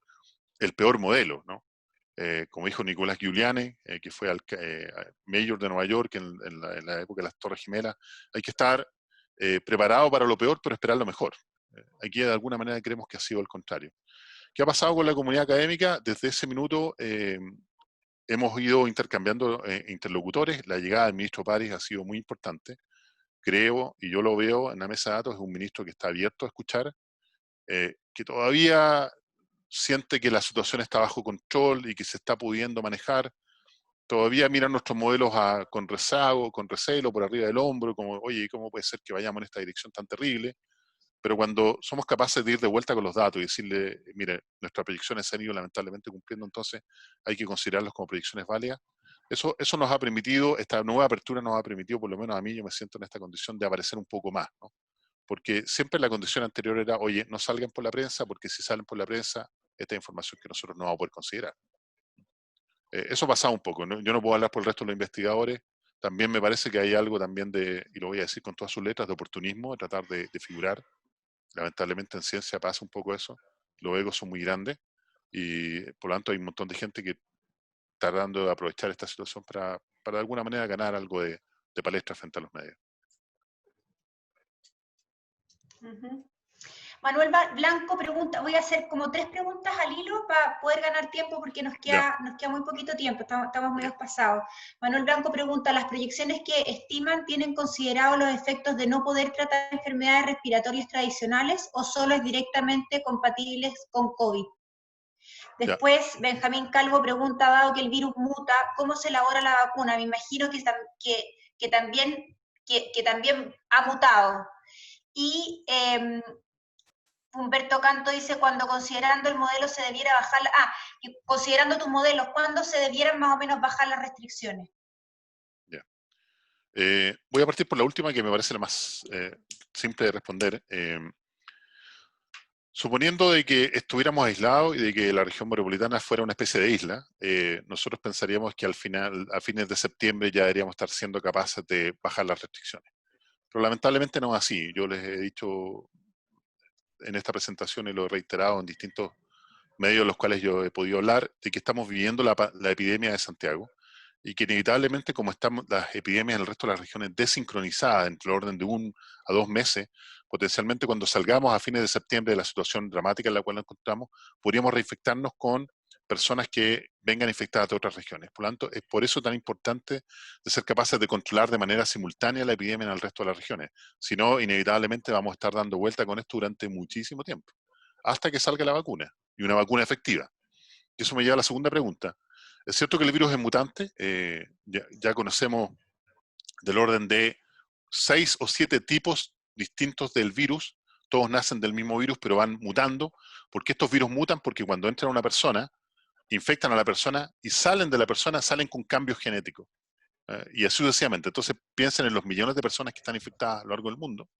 el peor modelo, ¿no? Como dijo Nicolás Giuliani, que fue mayor de Nueva York en la época de las Torres Gemelas, hay que estar preparado para lo peor, pero esperar lo mejor. Aquí de alguna manera creemos que ha sido el contrario. ¿Qué ha pasado con la comunidad académica? Desde ese minuto hemos ido intercambiando interlocutores. La llegada del ministro París ha sido muy importante. Creo, y yo lo veo en la mesa de datos, es un ministro que está abierto a escuchar, que todavía siente que la situación está bajo control y que se está pudiendo manejar. Todavía miran nuestros modelos con rezago, con recelo, por arriba del hombro, como, oye, ¿cómo puede ser que vayamos en esta dirección tan terrible? Pero cuando somos capaces de ir de vuelta con los datos y decirle, mire, nuestras proyecciones se han ido lamentablemente cumpliendo, entonces hay que considerarlos como proyecciones válidas. Eso nos ha permitido, esta nueva apertura nos ha permitido, por lo menos a mí, yo me siento en esta condición de aparecer un poco más, ¿no? Porque siempre la condición anterior era, oye, no salgan por la prensa, porque si salen por la prensa, esta información que nosotros no vamos a poder considerar. Eso ha pasado un poco, ¿no? Yo no puedo hablar por el resto de los investigadores. También me parece que hay algo también de, y lo voy a decir con todas sus letras, de oportunismo, de tratar de figurar. Lamentablemente en ciencia pasa un poco eso. Los egos son muy grandes y por lo tanto hay un montón de gente que está tratando de aprovechar esta situación para de alguna manera ganar algo de palestra frente a los medios. Manuel Blanco pregunta, voy a hacer como 3 preguntas al hilo para poder ganar tiempo porque nos queda muy poquito tiempo, estamos medio pasados. Manuel Blanco pregunta, ¿las proyecciones que estiman tienen considerado los efectos de no poder tratar enfermedades respiratorias tradicionales o solo es directamente compatibles con COVID? Después, Benjamín Calvo pregunta, dado que el virus muta, ¿cómo se elabora la vacuna? Me imagino que también ha mutado. Y Humberto Canto dice, cuando considerando el modelo se debiera bajar, considerando tus modelos, ¿cuándo se debieran más o menos bajar las restricciones? Ya. Voy a partir por la última, que me parece la más simple de responder. Suponiendo de que estuviéramos aislados y de que la región metropolitana fuera una especie de isla, nosotros pensaríamos que a fines de septiembre ya deberíamos estar siendo capaces de bajar las restricciones. Pero lamentablemente no es así. Yo les he dicho en esta presentación y lo he reiterado en distintos medios en los cuales yo he podido hablar, de que estamos viviendo la epidemia de Santiago y que inevitablemente, como están las epidemias en el resto de las regiones desincronizadas entre el orden de 1 a 2 meses, potencialmente cuando salgamos a fines de septiembre de la situación dramática en la cual nos encontramos, podríamos reinfectarnos con personas que vengan infectadas de otras regiones. Por lo tanto, es por eso tan importante de ser capaces de controlar de manera simultánea la epidemia en el resto de las regiones. Si no, inevitablemente vamos a estar dando vuelta con esto durante muchísimo tiempo, hasta que salga la vacuna, y una vacuna efectiva. Y eso me lleva a la segunda pregunta. Es cierto que el virus es mutante, ya conocemos del orden de 6 o 7 tipos distintos del virus, todos nacen del mismo virus, pero van mutando. ¿Por qué estos virus mutan? Porque cuando entran a una persona, infectan a la persona y salen de la persona, salen con cambios genéticos. Y así sucesivamente. Entonces piensen en los millones de personas que están infectadas a lo largo del mundo.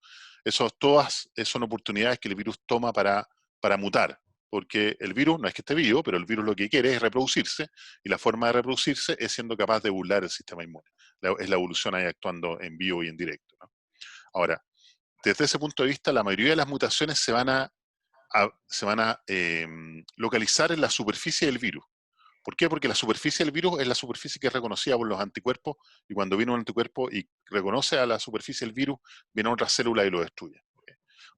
Todas son oportunidades que el virus toma para mutar. Porque el virus no es que esté vivo, pero el virus lo que quiere es reproducirse, y la forma de reproducirse es siendo capaz de burlar el sistema inmune. Es la evolución ahí actuando en vivo y en directo, ¿no? Ahora, desde ese punto de vista, la mayoría de las mutaciones se van a localizar en la superficie del virus. ¿Por qué? Porque la superficie del virus es la superficie que es reconocida por los anticuerpos, y cuando viene un anticuerpo y reconoce a la superficie del virus, viene otra célula y lo destruye.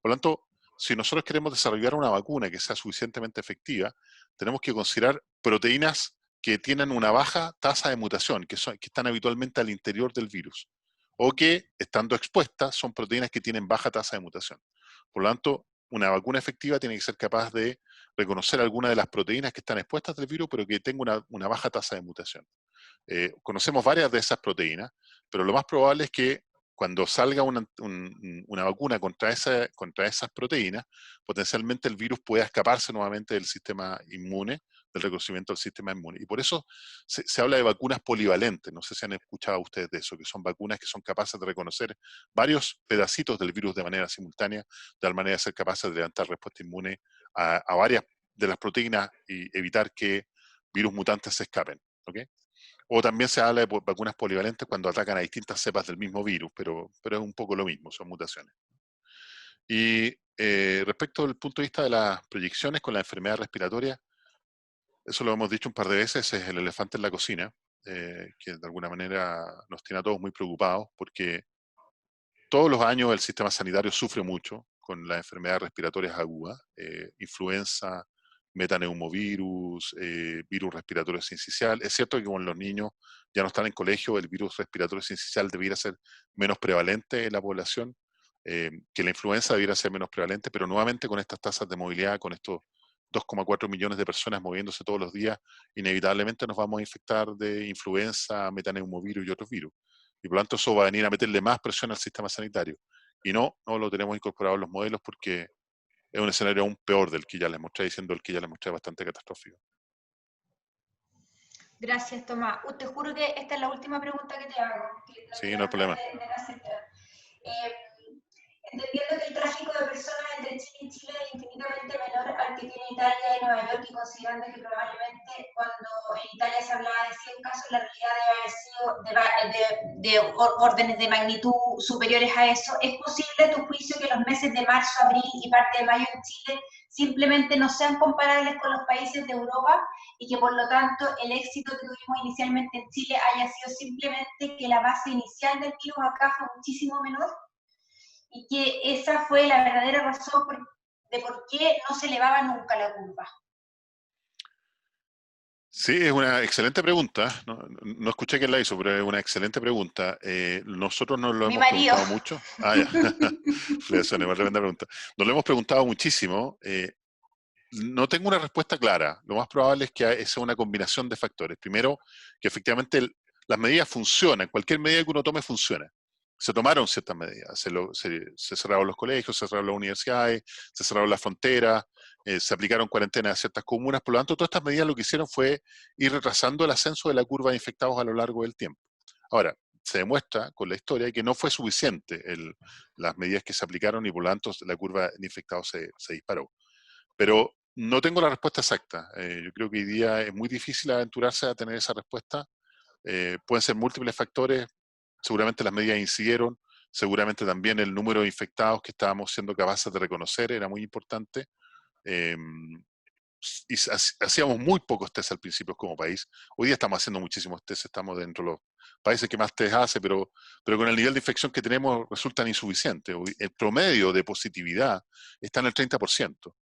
Por lo tanto, si nosotros queremos desarrollar una vacuna que sea suficientemente efectiva, tenemos que considerar proteínas que tienen una baja tasa de mutación, que están habitualmente al interior del virus, o que, estando expuestas, son proteínas que tienen baja tasa de mutación. Por lo tanto, una vacuna efectiva tiene que ser capaz de reconocer algunas de las proteínas que están expuestas del virus, pero que tengan una baja tasa de mutación. Conocemos varias de esas proteínas, pero lo más probable es que cuando salga una vacuna contra esas proteínas, potencialmente el virus pueda escaparse nuevamente del sistema inmune, del reconocimiento del sistema inmune. Y por eso se habla de vacunas polivalentes. No sé si han escuchado ustedes de eso, que son vacunas que son capaces de reconocer varios pedacitos del virus de manera simultánea, de tal manera de ser capaces de levantar respuesta inmune a varias de las proteínas y evitar que virus mutantes se escapen. ¿Okay? O también se habla de vacunas polivalentes cuando atacan a distintas cepas del mismo virus, pero es un poco lo mismo, son mutaciones. Y respecto del punto de vista de las proyecciones con la enfermedad respiratoria, eso lo hemos dicho un par de veces, es el elefante en la cocina, que de alguna manera nos tiene a todos muy preocupados, porque todos los años el sistema sanitario sufre mucho con las enfermedades respiratorias agudas, influenza, metaneumovirus, virus respiratorio sincicial. Es cierto que con los niños ya no están en colegio, el virus respiratorio sincicial debiera ser menos prevalente en la población, que la influenza debiera ser menos prevalente, pero nuevamente con estas tasas de movilidad, con estos 2,4 millones de personas moviéndose todos los días, inevitablemente nos vamos a infectar de influenza, metaneumovirus y otros virus. Y por lo tanto eso va a venir a meterle más presión al sistema sanitario. Y no lo tenemos incorporado en los modelos porque es un escenario aún peor del que ya les mostré, diciendo el que ya les mostré bastante catastrófico. Gracias, Tomás. Te juro que esta es la última pregunta que te hago. Sí, no hay problema. Entendiendo que el tráfico de personas entre Chile y Chile es infinitamente menor al que tiene Italia y Nueva York, y considerando que probablemente cuando en Italia se hablaba de 100 casos, la realidad debe haber sido de órdenes de magnitud superiores a eso, ¿es posible, a tu juicio, que los meses de marzo, abril y parte de mayo en Chile simplemente no sean comparables con los países de Europa y que por lo tanto el éxito que tuvimos inicialmente en Chile haya sido simplemente que la base inicial del virus acá fue muchísimo menor? Y que esa fue la verdadera razón de por qué no se elevaba nunca la curva. Sí, es una excelente pregunta. No escuché quién la hizo, pero es una excelente pregunta. Nosotros nos lo hemos preguntado mucho. Ah, ya. Es una tremenda pregunta. Nos lo hemos preguntado muchísimo. No tengo una respuesta clara. Lo más probable es que sea una combinación de factores. Primero, que efectivamente las medidas funcionan. Cualquier medida que uno tome funciona. Se tomaron ciertas medidas, se cerraron los colegios, se cerraron las universidades, se cerraron las fronteras, se aplicaron cuarentenas a ciertas comunas. Por lo tanto, todas estas medidas lo que hicieron fue ir retrasando el ascenso de la curva de infectados a lo largo del tiempo. Ahora, se demuestra con la historia que no fue suficiente las medidas que se aplicaron y por lo tanto la curva de infectados se disparó. Pero no tengo la respuesta exacta. Yo creo que hoy día es muy difícil aventurarse a tener esa respuesta. Pueden ser múltiples factores. Seguramente las medidas incidieron, seguramente también el número de infectados que estábamos siendo capaces de reconocer era muy importante. Y hacíamos muy pocos test al principio como país. Hoy día estamos haciendo muchísimos test, estamos dentro de los países que más test hace, pero con el nivel de infección que tenemos resultan insuficientes. El promedio de positividad está en el 30%.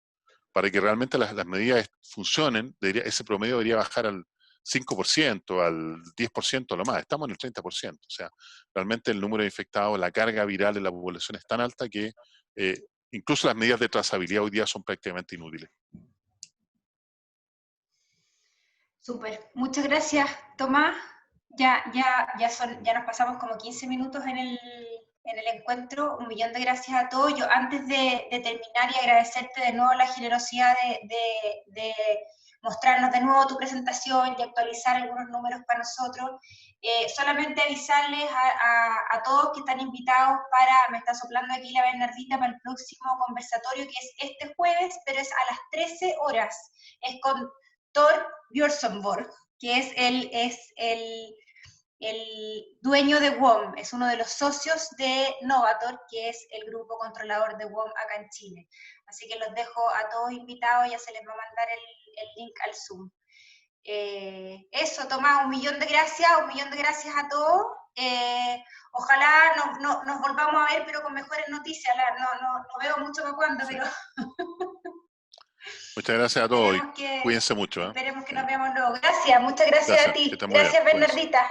Para que realmente las medidas funcionen, ese promedio debería bajar al 5%, al 10% a lo más. Estamos en el 30%. O sea, realmente el número de infectados, la carga viral en la población es tan alta que incluso las medidas de trazabilidad hoy día son prácticamente inútiles. Súper. Muchas gracias, Tomás. Ya nos pasamos como 15 minutos en el encuentro. 1.000.000 de gracias a todos. Yo antes de terminar y agradecerte de nuevo la generosidad de mostrarnos de nuevo tu presentación y actualizar algunos números para nosotros. Solamente avisarles a todos que están invitados me está soplando aquí la Bernardita, para el próximo conversatorio, que es este jueves, pero es a las 13 horas. Es con Thor Björnsonborg, que es el dueño de WOM, es uno de los socios de Novator, que es el grupo controlador de WOM acá en Chile. Así que los dejo a todos invitados, ya se les va a mandar el link al Zoom. Eso, Tomás, 1.000.000 de gracias, 1.000.000 de gracias a todos. Ojalá nos volvamos a ver, pero con mejores noticias. No veo mucho para cuándo, sí. Pero... Muchas gracias a todos y cuídense mucho. Esperemos que nos veamos luego. Gracias, muchas gracias a ti. Gracias, Bernardita.